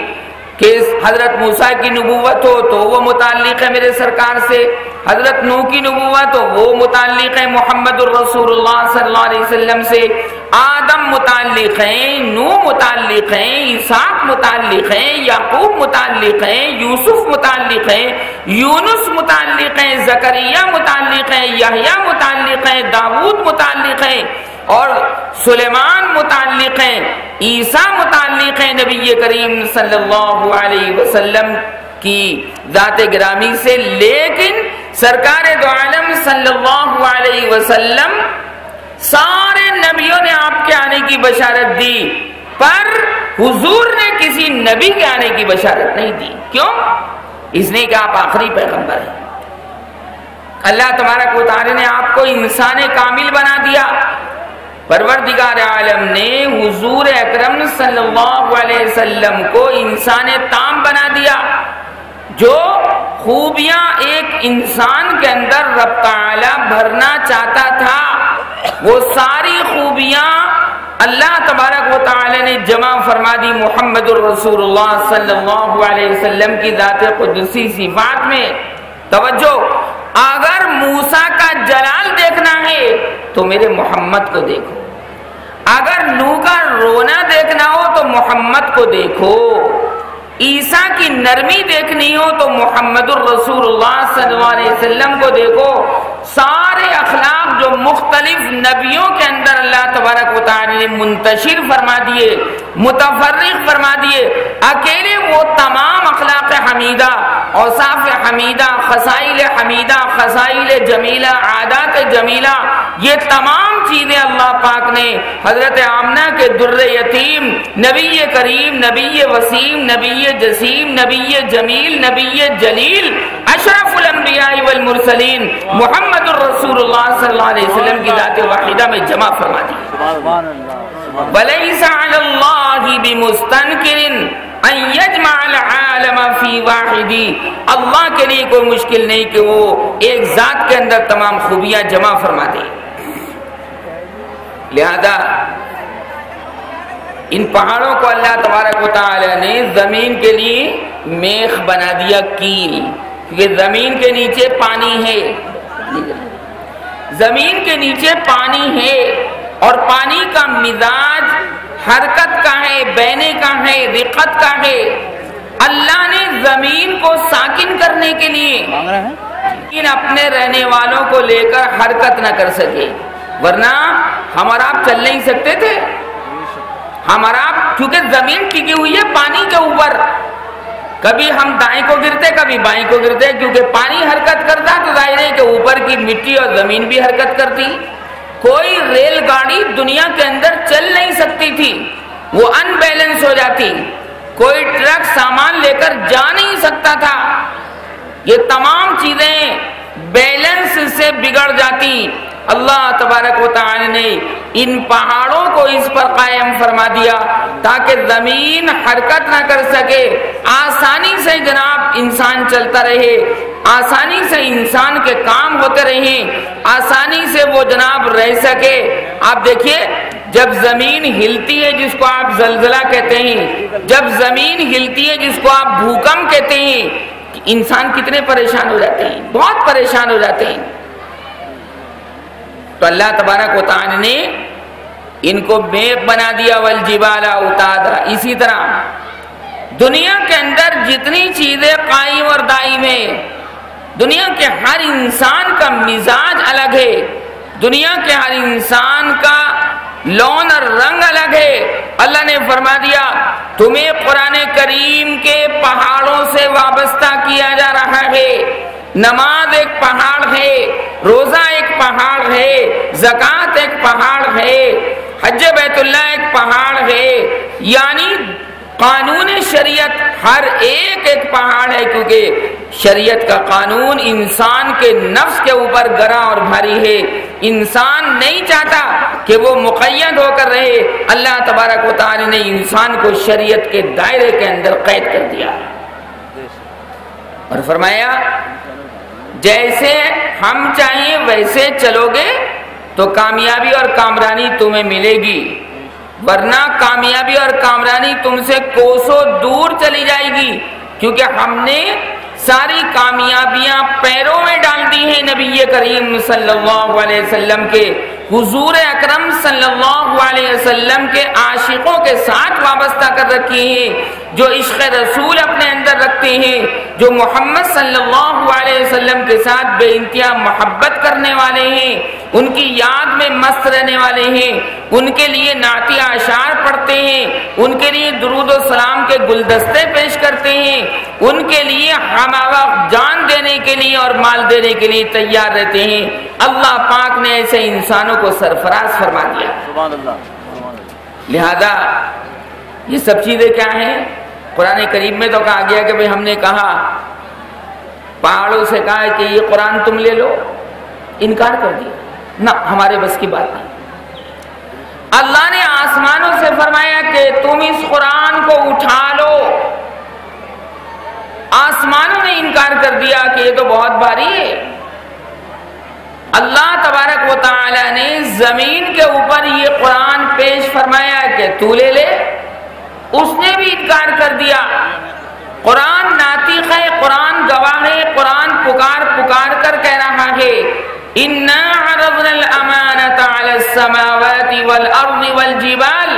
کہ حضرت موسیٰ کی نبوت ہو تو وہ متعلق ہے میرے سرکار سے، حضرت نوح کی نبوت ہو وہ متعلق ہے محمد الرسول اللہ صلی اللہ علیہ وسلم سے، آدم متعلق ہیں، نوح متعلق ہیں، اسحاق متعلق ہیں، یعقوب متعلق ہیں، یوسف متعلق ہیں، یونس متعلق ہیں، زکریا متعلق ہیں، یحییٰ متعلق ہیں، داؤد متعلق ہیں، اور سلیمان متعلق ہیں، عیسیٰ متعلق ہیں نبی کریم صلی اللہ علیہ وسلم کی ذات گرامی سے۔ لیکن سرکار دو عالم صلی اللہ علیہ وسلم سارے نبیوں نے آپ کے آنے کی بشارت دی، پر حضور نے کسی نبی کے آنے کی بشارت نہیں دی۔ کیوں؟ اس لیے کہ آپ آخری پیغمبر ہیں۔ اللہ تبارک و تعالی نے آپ کو انسان کامل بنا دیا۔ پروردگار عالم نے حضور اکرم صلی اللہ علیہ وسلم کو انسان تام بنا دیا۔ جو خوبیاں ایک انسان کے اندر رب تعالی بھرنا چاہتا تھا، وہ ساری خوبیاں اللہ تبارک و تعالی نے جمع فرما دی محمد الرسول اللہ صلی اللہ علیہ وسلم کی ذات قدسی صفات میں۔ توجہ، اگر موسیٰ کا جلال دیکھنا ہے تو میرے محمد کو دیکھو، اگر نوح کا رونا دیکھنا ہو تو محمد کو دیکھو، عیسیٰ کی نرمی دیکھنی ہو تو محمد الرسول اللہ صلی اللہ علیہ وسلم کو دیکھو. سارے اخلاق جو مختلف نبیوں کے اندر اللہ تبارک و تعالی نے منتشر فرما دیے، متفرق فرما دیے، اکیلے وہ تمام اخلاق حمیدہ، اوصاف حمیدہ، خصائل حمیدہ، خصائل جمیلہ، عادات جمیلہ، یہ تمام چیزیں اللہ پاک نے حضرت آمنہ کے در یتیم، نبی کریم، نبی وسیم، نبی جسیم، نبی جمیل، نبی جلیل، اشرف الانبیاء والمرسلین محمد الرسول اللہ صلی اللہ علیہ وسلم کی ذات واحدہ میں جمع فرما دی. وَلَيْسَ عَلَى اللَّهِ بِمُسْتَنْكِرٍ أَن يَجْمَعَ الْعَالَمَ فِي وَاحِدٍ. اللہ کے لیے کوئی مشکل نہیں کہ وہ ایک ذات کے اندر تمام خوبیاں جمع فرما دے. لہذا ان پہاڑوں کو اللہ تبارک و تعالی نے زمین کے لیے میخ بنا دیا، کیل، کیونکہ زمین کے نیچے پانی ہے، زمین کے نیچے پانی ہے، اور پانی کا مزاج حرکت کا ہے، بہنے کا ہے، رقت کا ہے. اللہ نے زمین کو ساکن کرنے کے لیے لیکن اپنے رہنے والوں کو لے کر حرکت نہ کر سکے، ورنہ ہم اور آپ چل نہیں سکتے تھے. ہم اور آپ کیونکہ زمین ٹکی ہوئی ہے پانی کے اوپر، کبھی ہم دائیں کو گرتے کبھی بائیں کو گرتے، کیونکہ پانی حرکت کرتا تو ظاہر ہے کہ اوپر کی مٹی اور زمین بھی حرکت کرتی. کوئی ریل گاڑی دنیا کے اندر چل نہیں سکتی تھی، وہ ان بیلنس ہو جاتی. کوئی ٹرک سامان لے کر جا نہیں سکتا تھا. یہ تمام چیزیں بیلنس سے بگڑ جاتی. اللہ تبارک و تعالی نے ان پہاڑوں کو اس پر قائم فرما دیا تاکہ زمین حرکت نہ کر سکے، آسانی سے جناب انسان چلتا رہے، آسانی سے انسان کے کام ہوتے رہیں، آسانی سے وہ جناب رہ سکے. آپ دیکھیے جب زمین ہلتی ہے جس کو آپ زلزلہ کہتے ہیں، جب زمین ہلتی ہے جس کو آپ بھوکمپ کہتے ہیں، انسان کتنے پریشان ہو جاتے ہیں، بہت پریشان ہو جاتے ہیں. تو اللہ تبارک و تعالی نے ان کو میخ بنا دیا، والجبال اوتادا. اسی طرح دنیا کے اندر جتنی چیزیں قائم اور دائم ہیں، دنیا کے ہر انسان کا مزاج الگ ہے، دنیا کے ہر انسان کا لون اور رنگ الگ ہے. اللہ نے فرما دیا تمہیں قرآن کریم کے پہاڑوں سے وابستہ کیا جا رہا ہے. نماز ایک پہاڑ ہے، روزہ ایک پہاڑ ہے، زکوٰۃ ایک پہاڑ ہے، حج بیت اللہ ایک پہاڑ ہے. یعنی قانون شریعت ہر ایک پہاڑ ہے، کیونکہ شریعت کا قانون انسان کے نفس کے اوپر گراں اور بھاری ہے. انسان نہیں چاہتا کہ وہ مقید ہو کر رہے. اللہ تبارک و تعالی نے انسان کو شریعت کے دائرے کے اندر قید کر دیا اور فرمایا جیسے ہم چاہیے ویسے چلو گے تو کامیابی اور کامرانی تمہیں ملے گی، ورنہ کامیابی اور کامرانی تم سے کوسوں دور چلی جائے گی. کیونکہ ہم نے ساری کامیابیاں پیروں میں ڈال دی ہیں نبی کریم صلی اللہ علیہ وسلم کے، حضور اکرم صلی اللہ علیہ وسلم کے عاشقوں کے ساتھ وابستہ کر رکھی ہیں، جو عشق رسول اپنے اندر رکھتے ہیں، جو محمد صلی اللہ علیہ وسلم کے ساتھ بے انتہا محبت کرنے والے ہیں، ان کی یاد میں مست رہنے والے ہیں، ان کے لیے نعتیہ اشعار پڑھتے ہیں، ان کے لیے درود و سلام کے گلدستے پیش کرتے ہیں، ان کے لیے ہم وقت جان دینے کے لیے اور مال دینے کے لیے تیار رہتے ہیں. اللہ پاک نے ایسے انسانوں کو سرفراز فرما دیا. سبحان اللہ. لہذا یہ سب چیزیں کیا ہیں؟ قرآن کریم میں تو کہا گیا کہ بھئی ہم نے کہا پہاڑوں سے کہا ہے کہ یہ قرآن تم لے لو، انکار کر دیا، نہ ہمارے بس کی بات نہیں. اللہ نے آسمانوں سے فرمایا کہ تم اس قرآن کو اٹھا لو، آسمانوں نے انکار کر دیا کہ یہ تو بہت بھاری ہے. اللہ تبارک و تعالی نے زمین کے اوپر یہ قرآن پیش فرمایا کہ تو لے لے، اس نے بھی انکار کر دیا. قرآن ناطق ہے، قرآن گواہ ہے، قرآن پکار کر کہہ رہا ہے اِنَّا عَرَضْنَا الْأَمَانَةَ عَلَى السَّمَاوَاتِ وَالْأَرْضِ وَالْجِبَالِ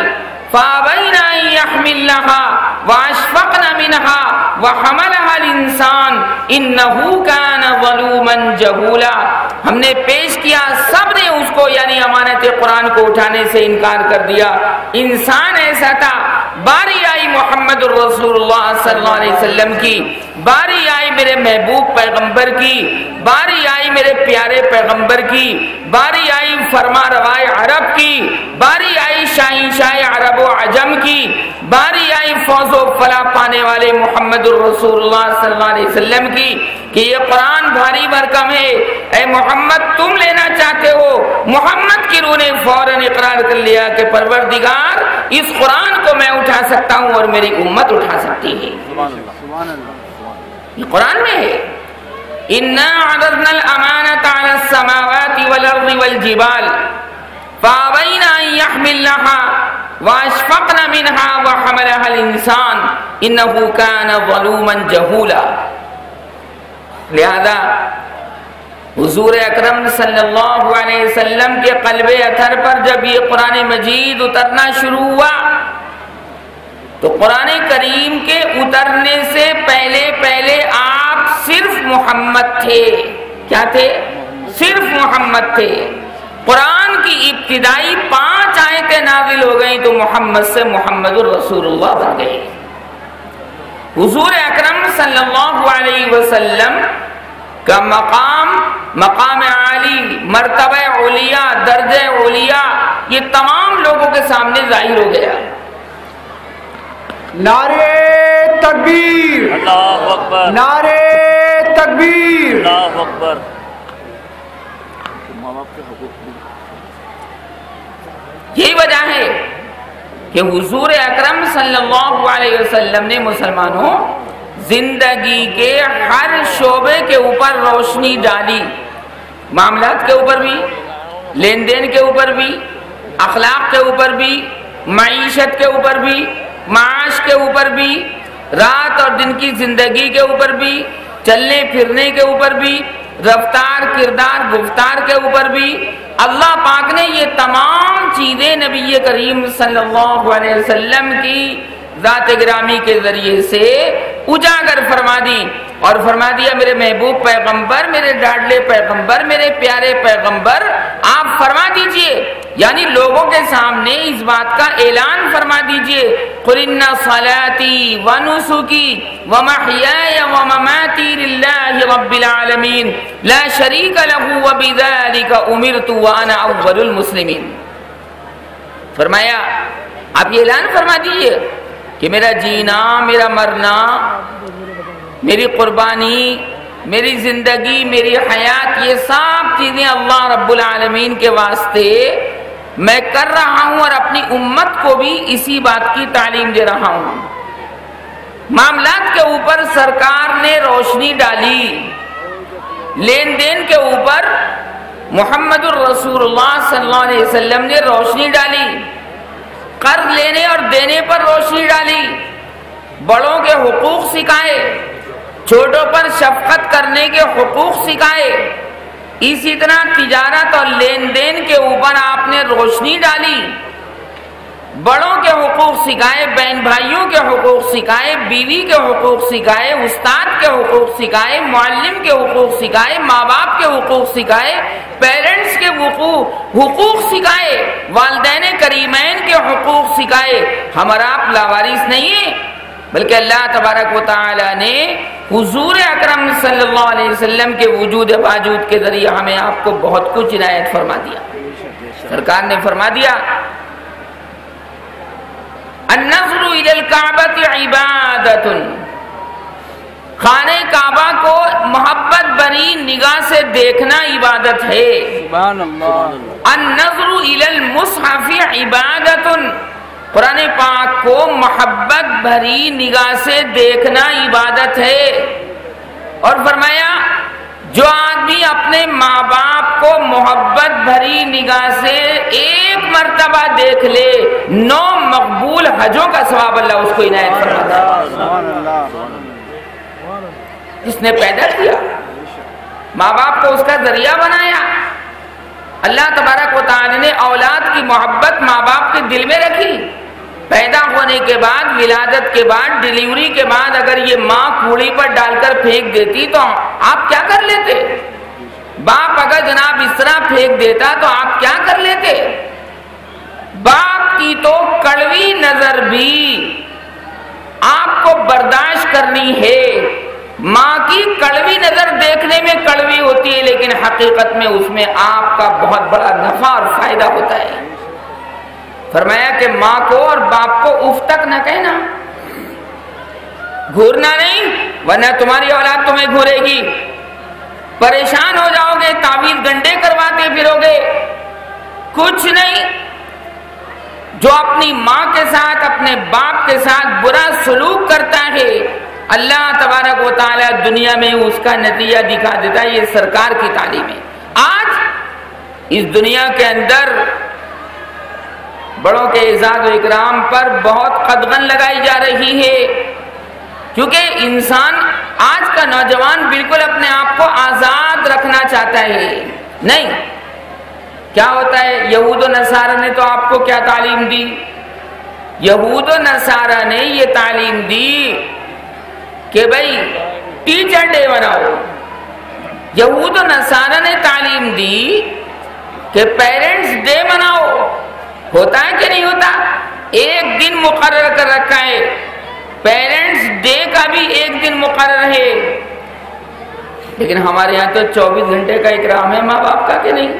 فَأَبَيْنَ أَن يَحْمِلْنَهَا وَأَشْفَقْنَ مِنْهَا وَحَمَلَهَا الْإِنسَانُ إِنَّهُ كَانَ ظَلُومًا جَهُولًا۔ ہم نے پیش کیا، سب نے اس کو یعنی امانت قرآن کو اٹھانے سے انکار کر دیا۔ انسان ایسا تھا، باری آئی محمد الرسول اللہ صلی اللہ علیہ وسلم کی، باری آئی میرے محبوب پیغمبر کی، باری آئی میرے پیارے پیغمبر کی، باری آئی فرما روائے عرب کی، باری آئی شاہ عرب و عجم کی، باری آئی فوز و فلاح پانے والے محمد الرسول اللہ صلی اللہ علیہ وسلم کی کہ یہ قرآن بھاری بھرکم ہے، اے محمد تم لینا چاہتے ہو؟ محمد کی روح نے فوراً اقرار کر لیا کہ پروردگار اس قرآن کو میں اٹھا سکتا ہوں اور میری امت اٹھا سکتی ہے۔ یہ قرآن میں ہے، اِنَّا عَرَضْنَا الْأَمَانَةَ عَلَى السَّمَاوَاتِ وَالْأَرْضِ وَالْجِبَالِ فَأَبَيْنَ أَن يَحْمِلْنَهَا وَأَشْفَقْنَ مِنْهَا وَحَمَلَهَا الْإِنسَانُ إِنَّهُ كَانَ ظَلُومًا جَهُولًا۔ لہذا حضور اکرم صلی اللہ علیہ وسلم کے قلب اطہر پر جب یہ قرآن مجید اترنا شروع ہوا تو قرآن کریم کے اترنے سے پہلے آپ صرف محمد تھے۔ کیا تھے؟ صرف محمد تھے۔ قرآن کی ابتدائی 5 آیتیں نازل ہو گئیں تو محمد سے محمد الرسول اللہ بن گئے۔ حضور اکرم صلی اللہ علیہ وسلم کا مقام عالی، مرتبہ علیہ، درجہ علیہ، یہ تمام لوگوں کے سامنے ظاہر ہو گیا۔ نعرے تکبیر، اللہ اکبر، نعرے تکبیر، اللہ اکبر۔ ماں باپ کے حقوق بھی یہی وجہ ہے کہ حضور اکرم صلی اللہ علیہ وسلم نے مسلمانوں زندگی کے ہر شعبے کے اوپر روشنی ڈالی، معاملات کے اوپر بھی، لین دین کے اوپر بھی، اخلاق کے اوپر بھی، معیشت کے اوپر بھی، معاش کے اوپر بھی، رات اور دن کی زندگی کے اوپر بھی، چلنے پھرنے کے اوپر بھی، رفتار کردار گفتار کے اوپر بھی۔ اللہ پاک نے یہ تمام چیزیں نبی کریم صلی اللہ علیہ وسلم کی ذات گرامی کے ذریعے سے اجاگر فرما دی اور فرما دیا میرے محبوب پیغمبر، میرے لاڈلے پیغمبر، میرے پیارے پیغمبر آپ فرما دیجئے، یعنی لوگوں کے سامنے اس بات کا اعلان فرما دیجئے، قُلْ إِنَّ صَلَاتِي وَنُسُكِي وَمَحْيَايَ وَمَمَاتِي لِلَّهِ رَبِّ الْعَالَمِينَ لَا شَرِيكَ لَهُ وَبِذَلِكَ أُمِرْتُ وَأَنَا أَوَّلُ الْمُسْلِمِينَ۔ فرمایا آپ یہ اعلان فرما دیجئے کہ میرا جینا، میرا مرنا، میری قربانی، میری زندگی، میری حیات، یہ سب چیزیں اللہ رب العالمین کے واسطے میں کر رہا ہوں اور اپنی امت کو بھی اسی بات کی تعلیم دے رہا ہوں۔ معاملات کے اوپر سرکار نے روشنی ڈالی، لین دین کے اوپر محمد الرسول اللہ صلی اللہ علیہ وسلم نے روشنی ڈالی، قرض لینے اور دینے پر روشنی ڈالی، بڑوں کے حقوق سکھائے، چھوٹوں پر شفقت کرنے کے حقوق سکھائے، اسی طرح تجارت اور لین دین کے اوپر آپ نے روشنی ڈالی، بڑوں کے حقوق سکھائے، بہن بھائیوں کے حقوق سکھائے، بیوی کے حقوق سکھائے، استاد کے حقوق سکھائے، معلم کے حقوق سکھائے، ماں باپ کے حقوق سکھائے، پیرنٹس کے حقوق سکھائے، والدین کریمین کے حقوق سکھائے۔ ہم اور آپ لاوارث نہیں ہیں، بلکہ اللہ تبارک و تعالی نے حضور اکرم صلی اللہ علیہ وسلم کے وجود واجود کے ذریعے ہمیں آپ کو بہت کچھ عنایت فرما دیا۔ سرکار نے فرما دیا النظر الی الکعبۃ عبادۃ، خانہ کعبہ کو محبت بری نگاہ سے دیکھنا عبادت ہے۔ سبحان اللہ۔ النظر الی المصحف عبادۃ، قرآن پاک کو محبت بھری نگاہ سے دیکھنا عبادت ہے۔ اور فرمایا جو آدمی اپنے ماں باپ کو محبت بھری نگاہ سے ایک مرتبہ دیکھ لے، 9 مقبول حجوں کا ثواب اللہ اس کو عنایت فرماتا ہے۔ سبحان اللہ۔ جس نے پیدا کیا، ماں باپ کو اس کا ذریعہ بنایا، اللہ تبارک و تعالی نے اولاد کی محبت ماں باپ کے دل میں رکھی، پیدا ہونے کے بعد، ولادت کے بعد، ڈیلیوری کے بعد اگر یہ ماں کوڑی پر ڈال کر پھینک دیتی تو آپ کیا کر لیتے؟ باپ اگر جناب اس طرح پھینک دیتا تو آپ کیا کر لیتے؟ باپ کی تو کڑوی نظر بھی آپ کو برداشت کرنی ہے۔ ماں کی کڑوی نظر دیکھنے میں کڑوی ہوتی ہے، لیکن حقیقت میں اس میں آپ کا بہت بڑا نفع اور فائدہ ہوتا ہے۔ فرمایا کہ ماں کو اور باپ کو اف تک نہ کہنا، گھورنا نہیں، ورنہ تمہاری اولاد تمہیں گھورے گی، پریشان ہو جاؤ گے، تعویذ گنڈے کرواتے پھرو گے۔ کچھ نہیں، جو اپنی ماں کے ساتھ، اپنے باپ کے ساتھ برا سلوک کرتا ہے، اللہ تبارک و تعالی دنیا میں اس کا نتیجہ دکھا دیتا ہے۔ یہ سرکار کی تعلیم ہے۔ آج اس دنیا کے اندر بڑوں کے اعزاز و اکرام پر بہت قدغن لگائی جا رہی ہے، کیونکہ انسان آج کا نوجوان بالکل اپنے آپ کو آزاد رکھنا چاہتا ہے۔ نہیں، کیا ہوتا ہے؟ یہود و نصارہ نے تو آپ کو کیا تعلیم دی؟ یہود و نصارہ نے یہ تعلیم دی کہ بھئی ٹیچر ڈے مناؤ۔ یہود و نصارہ نے تعلیم دی کہ پیرنٹس ڈے مناؤ۔ ہوتا ہے کہ نہیں ہوتا؟ ایک دن مقرر کر رکھا ہے، پیرنٹس ڈے کا بھی ایک دن مقرر ہے، لیکن ہمارے یہاں تو 24 گھنٹے کا اکرام ہے ماں باپ کا، کہ نہیں؟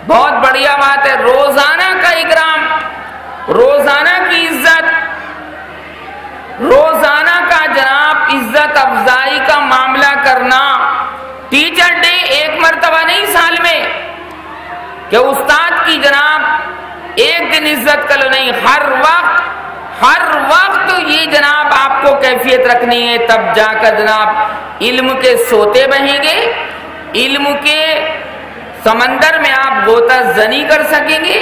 بہت بڑھیا بات ہے، روزانہ کا اکرام، روزانہ کی عزت، روزانہ کا جناب عزت افزائی کا معاملہ کرنا۔ ٹیچر ڈے ایک مرتبہ نہیں سال میں کہ استاد کی جناب ایک دن عزت کرو، نہیں، ہر وقت یہ جناب آپ کو کیفیت رکھنی ہے، تب جا کر جناب علم کے سوتے بہیں گے، علم کے سمندر میں آپ غوطہ زنی کر سکیں گے۔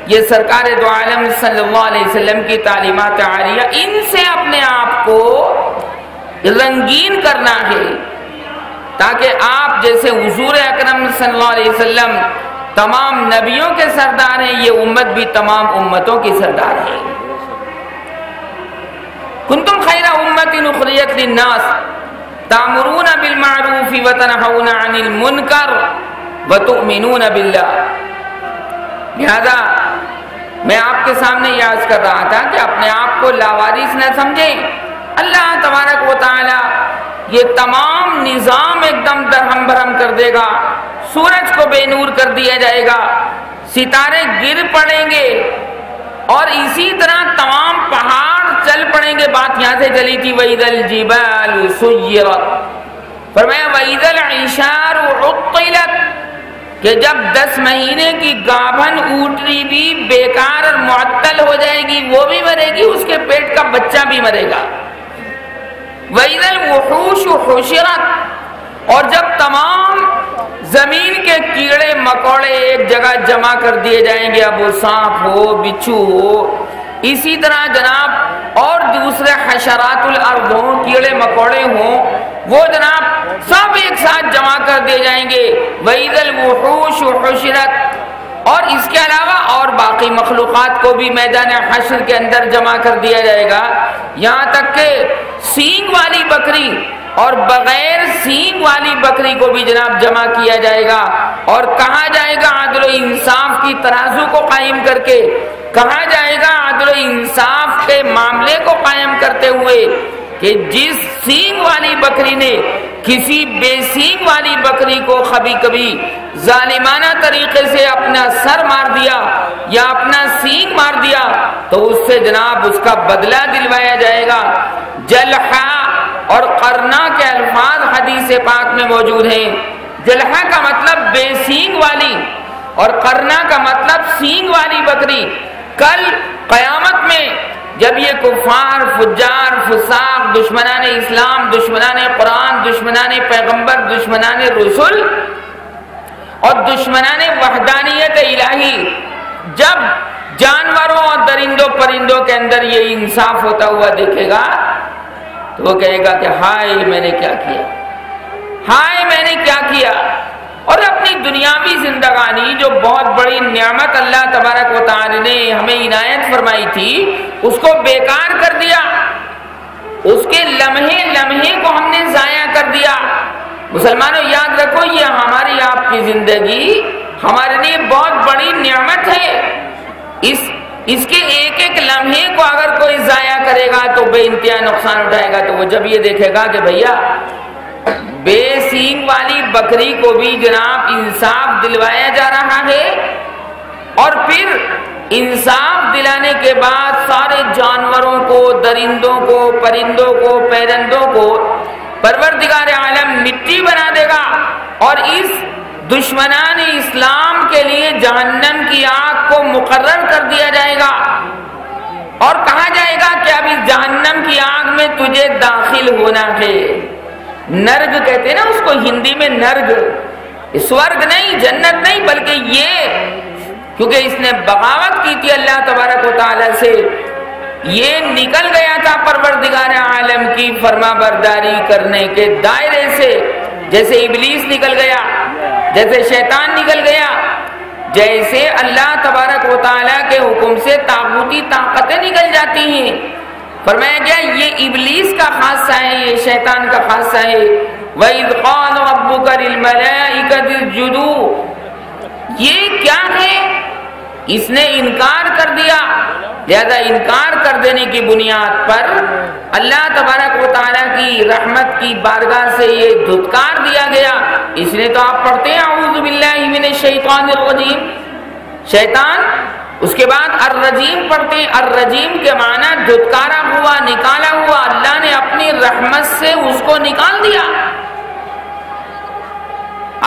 یہ سرکار دو عالم صلی اللہ علیہ وسلم کی تعلیمات عالیہ، ان سے اپنے آپ کو رنگین کرنا ہے، تاکہ آپ جیسے حضور اکرم صلی اللہ علیہ وسلم تمام نبیوں کے سردار ہیں، یہ امت بھی تمام امتوں کی سردار ہے۔ کنتم خیر امت اخرجت للناس تأمرون بالمعروف وتنہون عن المنکر وتؤمنون باللہ۔ لہذا میں آپ کے سامنے یہ عرض کر رہا تھا کہ اپنے آپ کو لاوارث نہ سمجھیں۔ اللہ تبارک و تعالی یہ تمام نظام ایک دم درہم برہم کر دے گا، سورج کو بے نور کر دیا جائے گا، ستارے گر پڑیں گے، اور اسی طرح تمام پہاڑ چل پڑیں گے۔ بات یہاں سے چلی تھی وَإِذَا الْجِبَالُ سُيِّرَتْ، فرمایا وَإِذَا الْعِشَارُ عُطِّلَتْ، کہ جب 10 مہینے کی گابھن اوٹری بھی بیکار اور معطل ہو جائے گی، وہ بھی مرے گی، اس کے پیٹ کا بچہ بھی مرے گا۔ وَإِذَا الْوُحُوشُ حُشِرَتْ، اور جب تمام زمین کے کیڑے مکوڑے ایک جگہ جمع کر دیے جائیں گے، اب وہ سانپ ہو، بچھو ہو، اسی طرح جناب اور دوسرے حشرات الارض ہوں، کیڑے مکوڑے ہوں، وہ جناب سب ایک ساتھ جمع کر دیے جائیں گے۔ وَإِذَا الْوُحُوشُ حُشِرَتْ، اور اس کے علاوہ اور باقی مخلوقات کو بھی میدان حشر کے اندر جمع کر دیا جائے گا، یہاں تک کہ سینگ والی بکری اور بغیر سینگ والی بکری کو بھی جناب جمع کیا جائے گا، اور کہا جائے گا عدل و انصاف کی ترازو کو قائم کر کے، کہا جائے گا عدل و انصاف کے معاملے کو قائم کرتے ہوئے کہ جس سینگ والی بکری نے کسی بے سینگ والی بکری کو کبھی ظالمانہ طریقے سے اپنا سر مار دیا یا اپنا سینگ مار دیا تو اس سے جناب اس کا بدلہ دلوایا جائے گا۔ جلحہ اور قرنا کے الفاظ حدیث پاک میں موجود ہیں۔ جلحہ کا مطلب بے سینگ والی اور قرنا کا مطلب سینگ والی بکری۔ کل قیامت میں جب یہ کفار، فجار، فساق، دشمنان اسلام، دشمنان قرآن، دشمنان پیغمبر، دشمنان رسول اور دشمنان وحدانیت الہی جب جانوروں اور درندوں پرندوں کے اندر یہ انصاف ہوتا ہوا دیکھے گا تو وہ کہے گا کہ ہائے میں نے کیا کیا، ہائے میں نے کیا کیا۔ اور اپنی دنیاوی زندگانی جو بہت بڑی نعمت اللہ تبارک و تعالی نے ہمیں عنایت فرمائی تھی اس کو بیکار کر دیا، اس کے لمحے لمحے کو ہم نے ضائع کر دیا۔ مسلمانوں یاد رکھو یہ ہماری آپ کی زندگی ہمارے لیے بہت بڑی نعمت ہے، اس کے ایک ایک لمحے کو اگر کوئی ضائع کرے گا تو بے انتہا نقصان اٹھائے گا۔ تو وہ جب یہ دیکھے گا کہ بھیا بے سینگ والی بکری کو بھی جناب انصاف دلوایا جا رہا ہے، اور پھر انصاف دلانے کے بعد سارے جانوروں کو، درندوں کو، پرندوں کو، پرندوں کو پروردگار عالم مٹی بنا دے گا، اور اس دشمنان اسلام کے لیے جہنم کی آگ کو مقرر کر دیا جائے گا، اور کہا جائے گا کہ اب اس جہنم کی آگ میں تجھے داخل ہونا ہے۔ نرگ کہتے ہیں نا اس کو ہندی میں، نرگ، سورگ نہیں، جنت نہیں، بلکہ یہ کیونکہ اس نے بغاوت کی تھی اللہ تبارک و تعالی سے، یہ نکل گیا تھا پروردگار عالم کی فرما برداری کرنے کے دائرے سے، جیسے ابلیس نکل گیا، جیسے شیطان نکل گیا، جیسے اللہ تبارک و تعالی کے حکم سے طاغوتی طاقتیں نکل جاتی ہیں۔ فرمایا گیا یہ ابلیس کا خاصہ ہے، یہ شیطان کا خاصہ ہے۔ وَإِذْ قَالَ رَبُّكَ لِلْمَلَائِكَةِ اسْجُدُوا، یہ کیا ہے؟ اس نے انکار کر دیا، لہذا انکار کر دینے کی بنیاد پر اللہ تبارک و تعالیٰ کی رحمت کی بارگاہ سے یہ دھتکار دیا گیا۔ اس لیے تو آپ پڑھتے ہیں اعوذ باللہ من الشیطان الرجیم، شیطان، اس کے بعد الرجیم پڑھتے ہیں، الرجیم کے معنی دھتکارا ہوا، نکالا ہوا، اللہ نے اپنی رحمت سے اس کو نکال دیا۔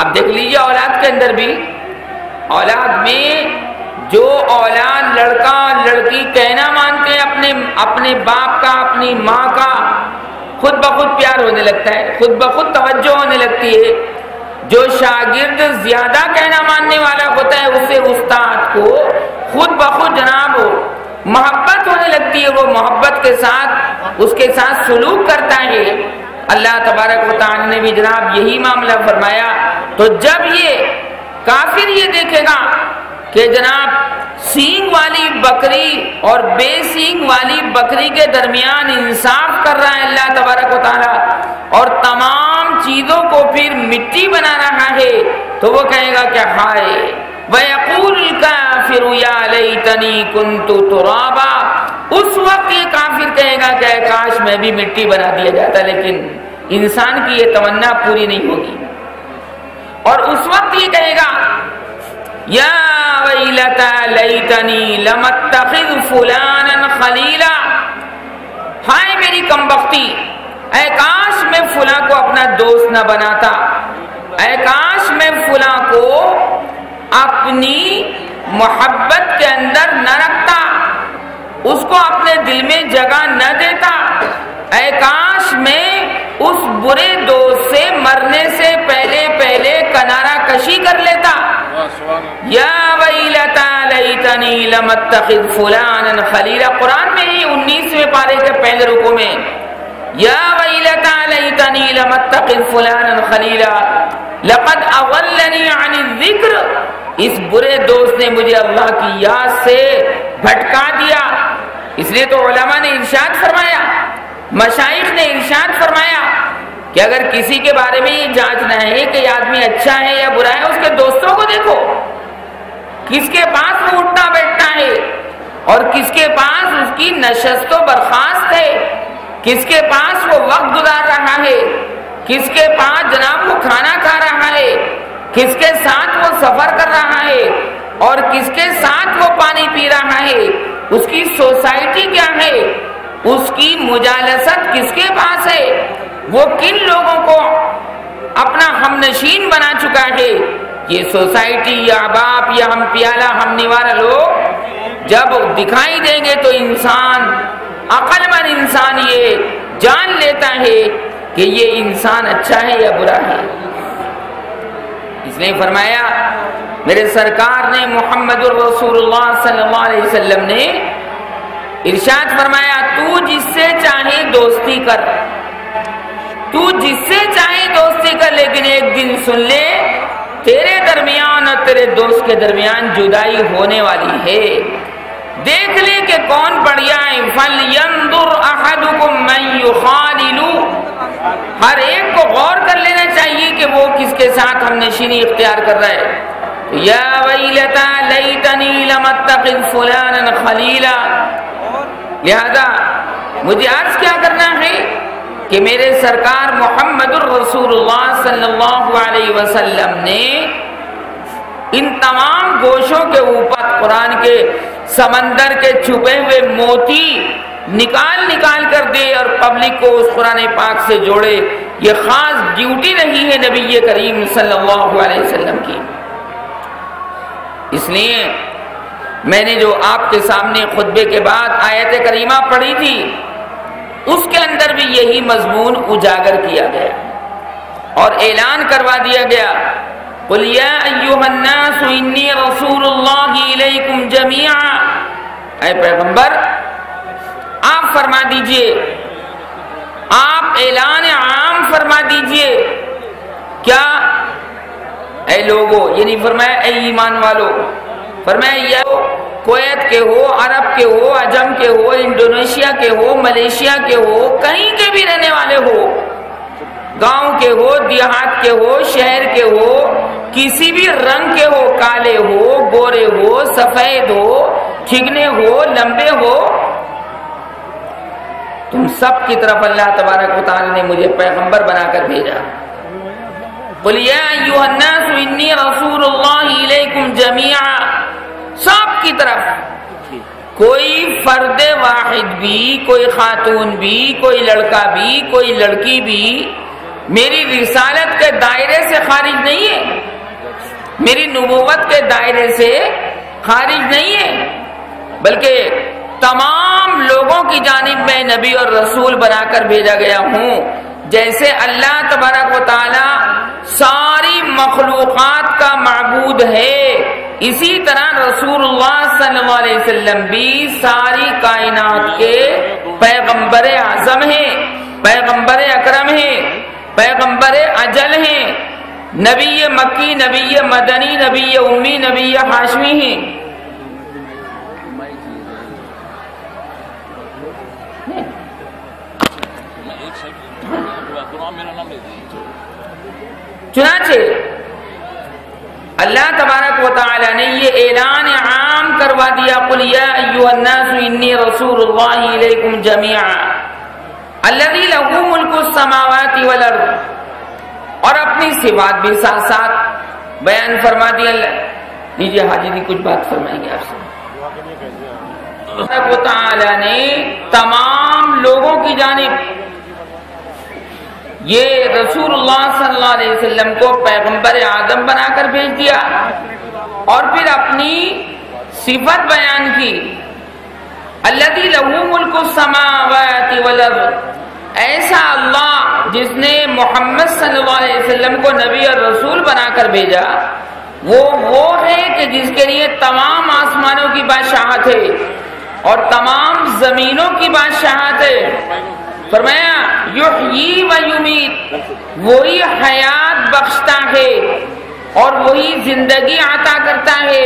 آپ دیکھ لیجئے اولاد کے اندر بھی، اولاد میں جو اولاد لڑکا لڑکی کہنا مانتے ہیں اپنے باپ کا، اپنی ماں کا، خود بخود پیار ہونے لگتا ہے، خود بخود توجہ ہونے لگتی ہے۔ جو شاگرد زیادہ کہنا ماننے والا ہوتا ہے اسے استاد کو خود بخود جناب محبت ہونے لگتی ہے، وہ محبت کے ساتھ اس کے ساتھ سلوک کرتا ہے۔ اللہ تبارک و تعالی نے بھی جناب یہی معاملہ فرمایا۔ تو جب یہ کافر یہ دیکھے گا کہ جناب سینگ والی بکری اور بے سینگ والی بکری کے درمیان انصاف کر رہا ہے اللہ تبارک و تعالی، اور تمام چیزوں کو پھر مٹی بنا رہا ہے، تو وہ کہے گا کہ ہائے، وَيَقُولُ الْكَافِرُ يَا لَيْتَنِي كُنْتُ تُرَابًا، اس وقت یہ کافر کہے گا کہ کاش میں بھی مٹی بنا دیا جاتا، لیکن انسان کی یہ تمنا پوری نہیں ہوگی۔ اور اس وقت یہ کہے گا یا ویلتا لیتنی لم اتخذ فلانا خلیلا، ہائے میری کمبختی، اے کاش میں فلاں کو اپنا دوست نہ بناتا، اے کاش میں فلاں کو اپنی محبت کے اندر نہ رکھتا، اس کو اپنے دل میں جگہ نہ دیتا، اے کاش میں اس برے دوست سے مرنے سے پہلے کنارہ کشی کر لیتا۔ یا ویلتا لیتنی لم اتخذ فلانا خلیلا، قرآن میں ہی 19ویں پارے کے پہلے رکوع میں یا ویلتا لیتنی لم اتخذ فلانا خلیلا لقد اضلنی عن الذکر، اس برے دوست نے مجھے اللہ کی یاد سے بھٹکا دیا۔ اس لیے تو علماء نے ارشاد فرمایا، مشائخ نے ارشاد فرمایا کہ اگر کسی کے بارے میں یہ جانچنا ہے کہ یہ آدمی اچھا ہے یا برا ہے، اس کے دوستوں کو دیکھو، کس کے پاس وہ اٹھنا بیٹھنا ہے اور کس کے پاس اس کی نشست و برخاست ہے، کس کے پاس وہ وقت گزار رہا ہے، کس کے پاس جناب وہ کھانا کھا رہا ہے، کس کے ساتھ وہ سفر کر رہا ہے اور کس کے ساتھ وہ پانی پی رہا ہے، اس کی سوسائٹی کیا ہے، اس کی مجالست کس کے پاس ہے، وہ کن لوگوں کو اپنا ہم نشین بنا چکا ہے۔ یہ سوسائٹی یا احباب یا ہم پیالہ ہم نوارہ لوگ جب دکھائی دیں گے تو انسان، عقل مند انسان یہ جان لیتا ہے کہ یہ انسان اچھا ہے یا برا ہے۔ اس نے فرمایا، میرے سرکار نے محمد الرسول اللہ صلی اللہ علیہ وسلم نے ارشاد فرمایا، تو جس سے چاہے دوستی کر، تو جس سے چاہے دوستی کر، لیکن ایک دن سن لے تیرے درمیان اور تیرے دوست کے درمیان جدائی ہونے والی ہے، دیکھ لے کہ کون بڑھیا ہے۔ فَلْيَنْظُرْ أَحَدُكُمْ مَنْ يُخَالِلُ، ہر ایک کو غور کر لینا چاہیے کہ وہ کس کے ساتھ ہم نشینی اختیار کر رہا ہے۔ یا ویلتا لیتنی لم اتخذ فلانا خلیلا، لہذا مجھے عرض کیا کرنا ہے کہ میرے سرکار محمد الرسول اللہ صلی اللہ علیہ وسلم نے ان تمام گوشوں کے اوپر قرآن کے سمندر کے چھپے ہوئے موتی نکال کر دے اور پبلک کو اس قرآن پاک سے جوڑے۔ یہ خاص ڈیوٹی رہی ہے نبی کریم صلی اللہ علیہ وسلم کی۔ اس لیے میں نے جو آپ کے سامنے خطبے کے بعد آیت کریمہ پڑھی تھی، اس کے اندر بھی یہی مضمون اجاگر کیا گیا اور اعلان کروا دیا گیا، قُلْ يَا أَيُّهَا النَّاسُ إِنِّي رَسُولُ اللَّهِ إِلَيْكُمْ جَمِيعًا، اے پیغمبر آپ فرما دیجئے، آپ اعلان عام فرما دیجئے، کیا اے لوگو، یہ نہیں فرمایا اے ایمان والو، فرمایا یا کویت کے ہو، عرب کے ہو، عجم کے ہو، انڈونیشیا کے ہو، ملیشیا کے ہو، کہیں کے بھی رہنے والے ہو، گاؤں کے ہو، دیہات کے ہو، شہر کے ہو، کسی بھی رنگ کے ہو، کالے ہو، گورے ہو، سفید ہو، چکنے ہو، لمبے ہو، تم سب کی طرف اللہ تبارک و تعالی نے مجھے پیغمبر بنا کر بھیجا۔ قُلْ يَا أَيُّهَا النَّاسُ إِنِّي رَسُولُ اللَّهِ إِلَيْكُمْ جَمِيعًا، سب کی طرف، کوئی فرد واحد بھی، کوئی خاتون بھی، کوئی لڑکا بھی، کوئی لڑکی بھی میری رسالت کے دائرے سے خارج نہیں ہے، میری نبوت کے دائرے سے خارج نہیں ہے، بلکہ تمام لوگوں کی جانب میں نبی اور رسول بنا کر بھیجا گیا ہوں۔ جیسے اللہ تبارک و تعالی ساری مخلوقات کا معبود ہے، اسی طرح رسول اللہ صلی اللہ علیہ وسلم بھی ساری کائنات کے پیغمبر اعظم ہیں، پیغمبر اکرم ہیں، پیغمبر اجل ہیں، نبی مکی، نبی مدنی، نبی امی، نبی ہاشمی ہیں۔ چنانچہ اللہ تبارک و تعالی نے یہ اعلان عام کروا دیا، قُلْ يَا أَيُّهَا النَّاسُ إِنِّي رَسُولُ اللَّهِ إِلَيْكُمْ جَمِيعًا الَّذِي لَهُ مُلْكُ السَّمَاوَاتِ وَالْأَرْضِ، اور اپنی صفات بھی ساتھ ساتھ بیان فرما دیا۔ لیجیے حاجی جی کچھ بات فرمائیں گے آپ سے۔ تبارک و تعالی نے تمام لوگوں کی جانب یہ رسول اللہ صلی اللہ علیہ وسلم کو پیغمبر اعظم بنا کر بھیج دیا، اور پھر اپنی صفت بیان کی، الذی لہ ملک السماوات والارض، ایسا اللہ جس نے محمد صلی اللہ علیہ وسلم کو نبی اور رسول بنا کر بھیجا، وہ ہے کہ جس کے لیے تمام آسمانوں کی بادشاہت ہے اور تمام زمینوں کی بادشاہت ہے۔ فرمایا یحیی و یمیت، وہی حیات بخشتا ہے اور وہی زندگی عطا کرتا ہے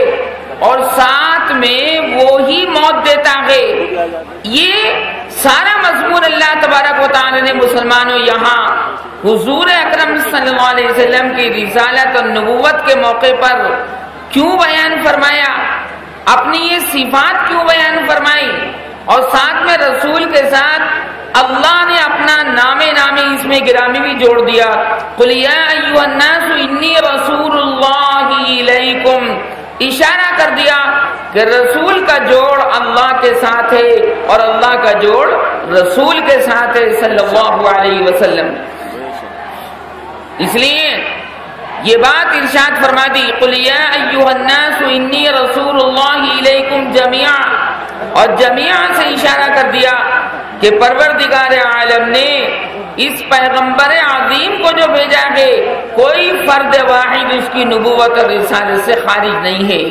اور ساتھ میں وہی موت دیتا ہے۔ یہ سارا مضمون اللہ تبارک و تعالی نے مسلمانوں یہاں حضور اکرم صلی اللہ علیہ وسلم کی رسالت اور نبوت کے موقع پر کیوں بیان فرمایا، اپنی یہ صفات کیوں بیان فرمائی، اور ساتھ میں رسول کے ساتھ اللہ نے اپنا نامی اس میں گرامی بھی جوڑ دیا، قُلْ يَا أَيُّهَا النَّاسُ إِنِّي رَسُولُ اللَّهِ إِلَيْكُمْ، اشارہ کر دیا کہ رسول کا جوڑ اللہ کے ساتھ ہے اور اللہ کا جوڑ رسول کے ساتھ ہے صلی اللہ علیہ وسلم۔ اس لیے یہ بات ارشاد فرما دی، قُلْ يَا أَيُّهَا النَّاسُ إِنِّي رَسُولُ اللَّهِ إِلَيْكُمْ جَمِيعًا، اور جميعا سے اشارہ کر دیا کہ پروردگار عالم نے اس پیغمبر عظیم کو جو بھیجا ہے، کوئی فرد واحد اس کی نبوت اور رسالت سے خارج نہیں ہے۔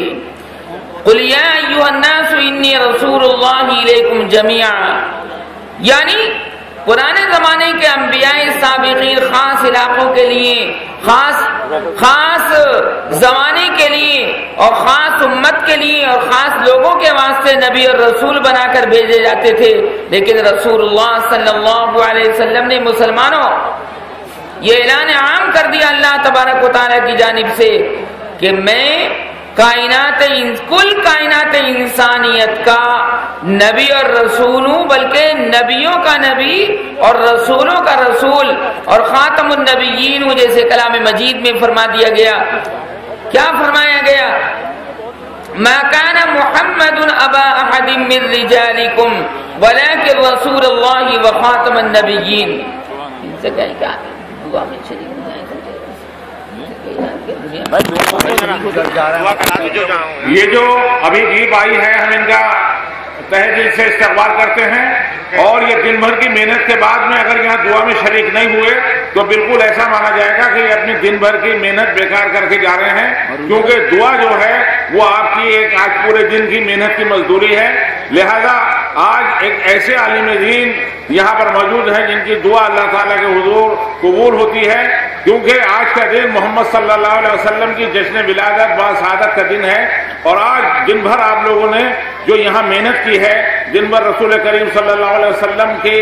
قُلْ يَا أَيُّهَا النَّاسُ إِنِّي رَسُولُ اللَّهِ إِلَيْكُمْ جَمِيعًا، یعنی پرانے زمانے کے انبیاء سابقین خاص علاقوں کے لیے، خاص زمانے کے لیے اور خاص امت کے لیے اور خاص لوگوں کے واسطے نبی اور رسول بنا کر بھیجے جاتے تھے، لیکن رسول اللہ صلی اللہ علیہ وسلم نے مسلمانوں یہ اعلان عام کر دیا اللہ تبارک و تعالیٰ کی جانب سے کہ میں کل کائنات انسانیت کا نبی اور رسول ہوں، بلکہ نبیوں کا نبی اور رسولوں کا رسول اور خاتم النبیین ہوں، جیسے کلام مجید میں فرما دیا گیا۔ کیا فرمایا گیا؟ ما كان محمد ابا احد من رجالكم ولكن رسول الله وخاتم النبيين۔ ان سے کیا دعا میں شریک یہ جو ابھی عید آئی ہے، ہم ان کا تہہ دل سے استقبال کرتے ہیں، اور یہ دن بھر کی محنت کے بعد میں اگر یہاں دعا میں شریک نہیں ہوئے تو بالکل ایسا مانا جائے گا کہ یہ اپنی دن بھر کی محنت بیکار کر کے جا رہے ہیں، کیونکہ دعا جو ہے وہ آپ کی ایک آج پورے دن کی محنت کی مزدوری ہے۔ لہذا آج ایک ایسے عالم دین یہاں پر موجود ہیں جن کی دعا اللہ تعالیٰ کے حضور قبول ہوتی ہے، کیونکہ آج کا دن محمد صلی اللہ علیہ وسلم کی جشن ولادت باسعادت کا دن ہے، اور آج دن بھر آپ لوگوں نے جو یہاں محنت کی ہے، دن بھر رسول کریم صلی اللہ علیہ وسلم کے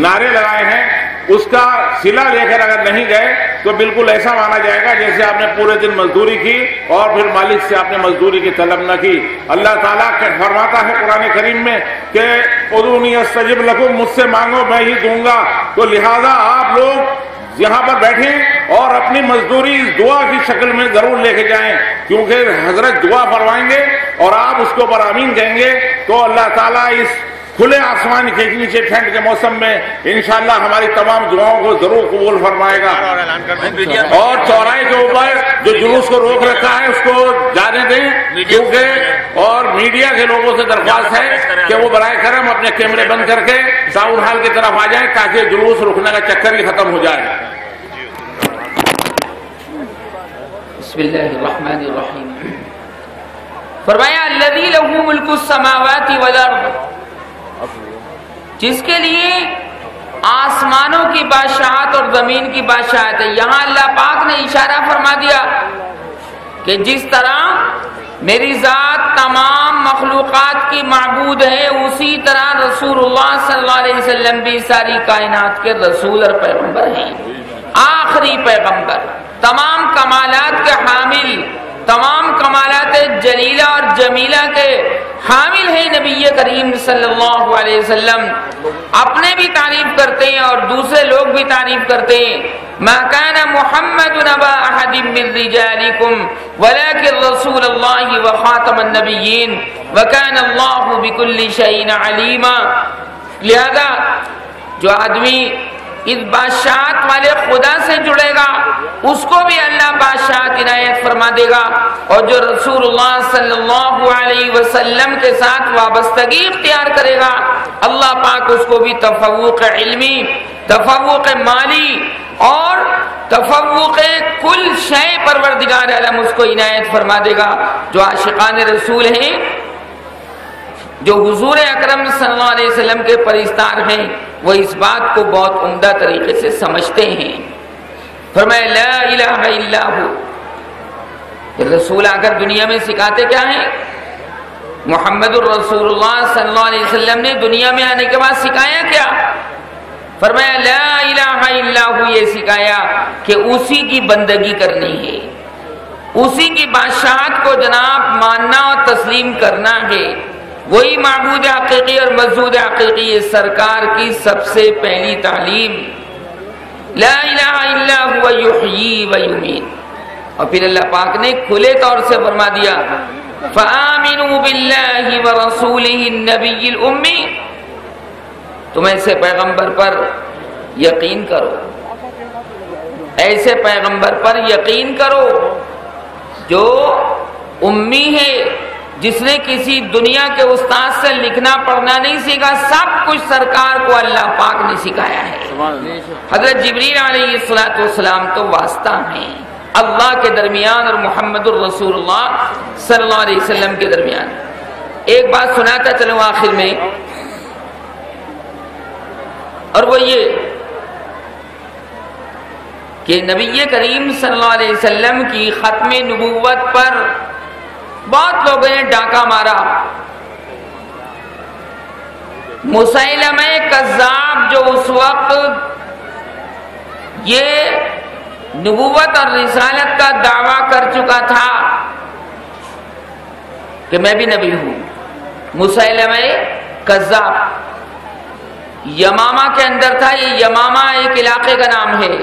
نعرے لگائے ہیں، اس کا صلہ لے کر اگر نہیں گئے تو بالکل ایسا مانا جائے گا جیسے آپ نے پورے دن مزدوری کی اور پھر مالک سے آپ نے مزدوری کی طلب نہ کی۔ اللہ تعالیٰ فرماتا ہے قرآن کریم میں کہ ادعونی استجب لکم، مجھ سے مانگو میں ہی دوں گا۔ تو لہذا آپ لوگ یہاں پر بیٹھیں اور اپنی مزدوری اس دعا کی شکل میں ضرور لے کے جائیں، کیونکہ حضرت دعا فرمائیں گے اور آپ اس کے اوپر آمین کہیں گے تو اللہ تعالیٰ اس کھلے آسمان کے نیچے ٹھنڈ کے موسم میں انشاءاللہ ہماری تمام دعاؤں کو ضرور قبول فرمائے گا۔ اور چوراہے کے اوپر جو جلوس کو روک رکھا ہے اس کو جانے دیں، کیونکہ اور میڈیا کے لوگوں سے درخواست ہے کہ وہ براہ کرم اپنے کیمرے بند کر کے ٹاؤن ہال کی طرف آ جائیں تاکہ جلوس رکنے کا چکر ہی ختم ہو جائے۔ بسم اللہ الرحمن الرحیم۔ فرمایا الذی لہ ملک السماوات والارض، جس کے لیے آسمانوں کی بادشاہت اور زمین کی بادشاہت ہے۔ یہاں اللہ پاک نے اشارہ فرما دیا کہ جس طرح میری ذات تمام مخلوقات کی معبود ہے، اسی طرح رسول اللہ صلی اللہ علیہ وسلم بھی ساری کائنات کے رسول اور پیغمبر ہیں، آخری پیغمبر، تمام کمالات کے حامل، تمام کمالات جلیلہ اور جمیلہ کے حامل ہیں نبی کریم صلی اللہ علیہ وسلم۔ اپنے بھی تعریف کرتے ہیں اور دوسرے لوگ بھی تعریف کرتے ہیں۔ ما كان محمد ابا احد من رجالكم ولكن رسول الله وخاتم النبيين وكان الله بكل شيء عليما۔ لہذا جو آدمی اس بادشاہت والے خدا سے جڑے گا اس کو بھی اللہ بادشاہت عنایت فرما دے گا، اور جو رسول اللہ صلی اللہ علیہ وسلم کے ساتھ وابستگی اختیار کرے گا اللہ پاک اس کو بھی تفوق علمی، تفوق مالی اور تفوق کل شے پروردگار عالم اس کو عنایت فرما دے گا۔ جو عاشقان رسول ہیں، جو حضور اکرم صلی اللہ علیہ وسلم کے پرستار ہیں، وہ اس بات کو بہت عمدہ طریقے سے سمجھتے ہیں۔ فرمایا لا الہ الا ہو۔ رسول آ کر دنیا میں سکھاتے کیا ہیں؟ محمد الرسول اللہ صلی اللہ علیہ وسلم نے دنیا میں آنے کے بعد سکھایا کیا؟ فرمایا لا الہ الا ہو، یہ سکھایا کہ اسی کی بندگی کرنی ہے، اسی کی بادشاہت کو جناب ماننا اور تسلیم کرنا ہے، وہی معبود حقیقی اور معبود حقیقی ہے، سرکار کی سب سے پہلی تعلیم لا الہ الا هو یحیی و یمیت۔ اور پھر اللہ پاک نے کھلے طور سے فرما دیا فآمنوا باللہ ورسولہ النبی الامی، تم ایسے پیغمبر پر یقین کرو، ایسے پیغمبر پر یقین کرو جو امی ہے، جس نے کسی دنیا کے استاد سے لکھنا پڑھنا نہیں سیکھا، سب کچھ سرکار کو اللہ پاک نے سکھایا ہے۔ حضرت جبریل علیہ السلام تو واسطہ ہیں اللہ کے درمیان اور محمد الرسول اللہ صلی اللہ علیہ وسلم کے درمیان۔ ایک بات سناتا چلوں آخر میں اور وہ یہ کہ نبی کریم صلی اللہ علیہ وسلم کی ختم نبوت پر بہت لوگوں نے ڈاکہ مارا. مسیلمہ کذاب جو اس وقت یہ نبوت اور رسالت کا دعویٰ کر چکا تھا کہ میں بھی نبی ہوں، مسیلمہ کذاب یمامہ کے اندر تھا. یہ یمامہ ایک علاقے کا نام ہے.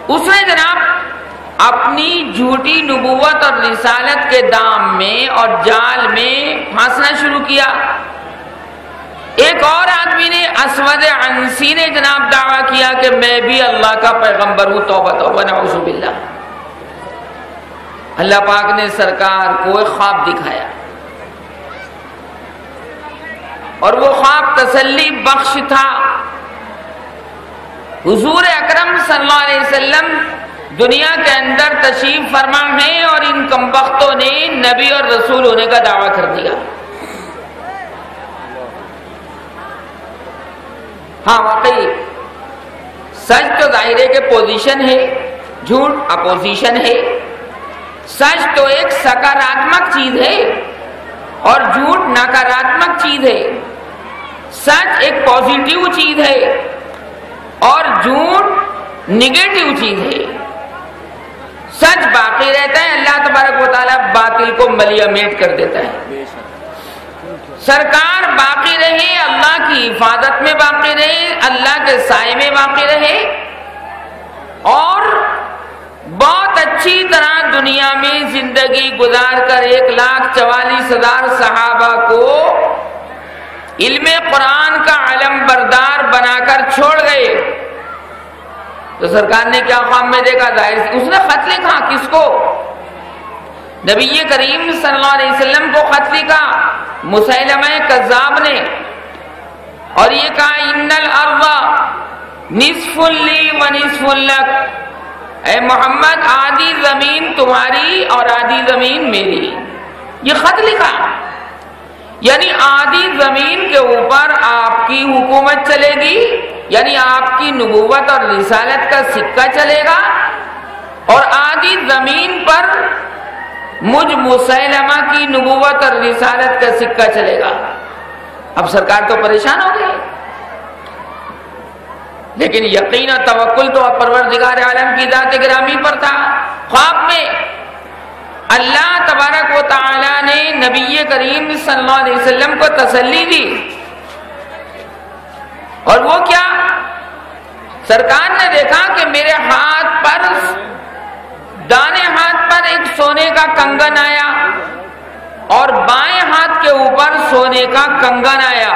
اس نے جناب اپنی جھوٹی نبوت اور رسالت کے دام میں اور جال میں پھانسنا شروع کیا. ایک اور آدمی نے اسود عنسی نے جناب دعویٰ کیا کہ میں بھی اللہ کا پیغمبر ہوں. توبہ توبہ نعوذ باللہ. اللہ پاک نے سرکار کو ایک خواب دکھایا اور وہ خواب تسلی بخش تھا. حضور اکرم صلی اللہ علیہ وسلم دنیا کے اندر تشریف فرما ہیں اور ان کمبختوں نے نبی اور رسول ہونے کا دعویٰ کر دیا. ہاں واقعی سچ تو ظاہر ہے کہ پوزیشن ہے، جھوٹ اپوزیشن ہے. سچ تو ایک سکاراتمک چیز ہے اور جھوٹ نکاراتمک چیز ہے. سچ ایک پازیٹیو چیز ہے اور جھوٹ نگیٹو چیز ہے. سچ باقی رہتا ہے، اللہ تبارک و تعالیٰ باطل کو ملیہ میٹ کر دیتا ہے. سرکار باقی رہے، اللہ کی حفاظت میں باقی رہے، اللہ کے سائے میں باقی رہے اور بہت اچھی طرح دنیا میں زندگی گزار کر 1,44,000 صحابہ کو علم قرآن کا علم بردار بنا کر چھوڑ گئے. تو سرکار نے کیا خواب میں دیکھا؟ ظاہر اس نے خط لکھا. کس کو؟ نبی کریم صلی اللہ علیہ وسلم کو خط لکھا مسیلمہ کذاب نے اور یہ کہا ان الارض نصف لی و نصف لک. اے محمد آدھی زمین تمہاری اور آدھی زمین میری. یہ خط لکھا یعنی آدھی زمین کے اوپر آپ کی حکومت چلے گی، یعنی آپ کی نبوت اور رسالت کا سکہ چلے گا اور آدھی زمین پر مجھ مسیلمہ کی نبوت اور رسالت کا سکہ چلے گا. اب سرکار تو پریشان ہو گئی لیکن یقین و توکل تو پروردگار عالم کی ذات گرامی پر تھا. خواب میں اللہ تبارک و تعالی نے نبی کریم صلی اللہ علیہ وسلم کو تسلی دی اور وہ کیا؟ سرکار نے دیکھا کہ میرے ہاتھ پر، دانے ہاتھ پر ایک سونے کا کنگن آیا اور بائیں ہاتھ کے اوپر سونے کا کنگن آیا.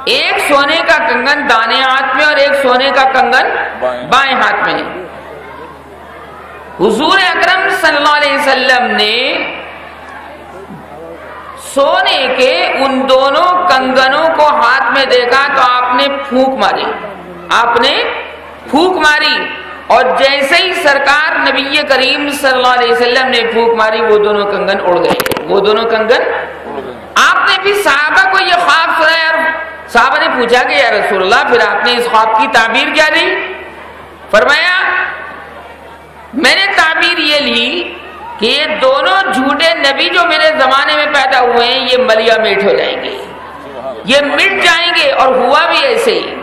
ایک سونے کا کنگن دانے ہاتھ میں اور ایک سونے کا کنگن بائیں ہاتھ میں. حضور اکرم صلی اللہ علیہ وسلم نے سونے کے ان دونوں کنگنوں کو ہاتھ میں دیکھا تو آپ نے پھونک ماری. آپ نے پھونک ماری اور جیسے ہی سرکار نبی کریم صلی اللہ علیہ وسلم نے پھونک ماری وہ دونوں کنگن اڑ گئے. وہ دونوں کنگن آپ نے بھی صحابہ کو یہ خواب سنایا اور صحابہ نے پوچھا کہ یا رسول اللہ پھر آپ نے اس خواب کی تعبیر کیا دی؟ فرمایا میں نے تعبیر یہ لی کہ یہ دونوں جھوٹے نبی جو میرے زمانے میں پیدا ہوئے ہیں یہ ملیہ میٹ ہو جائیں گے، یہ مٹ جائیں گے. اور ہوا بھی ایسے ہی.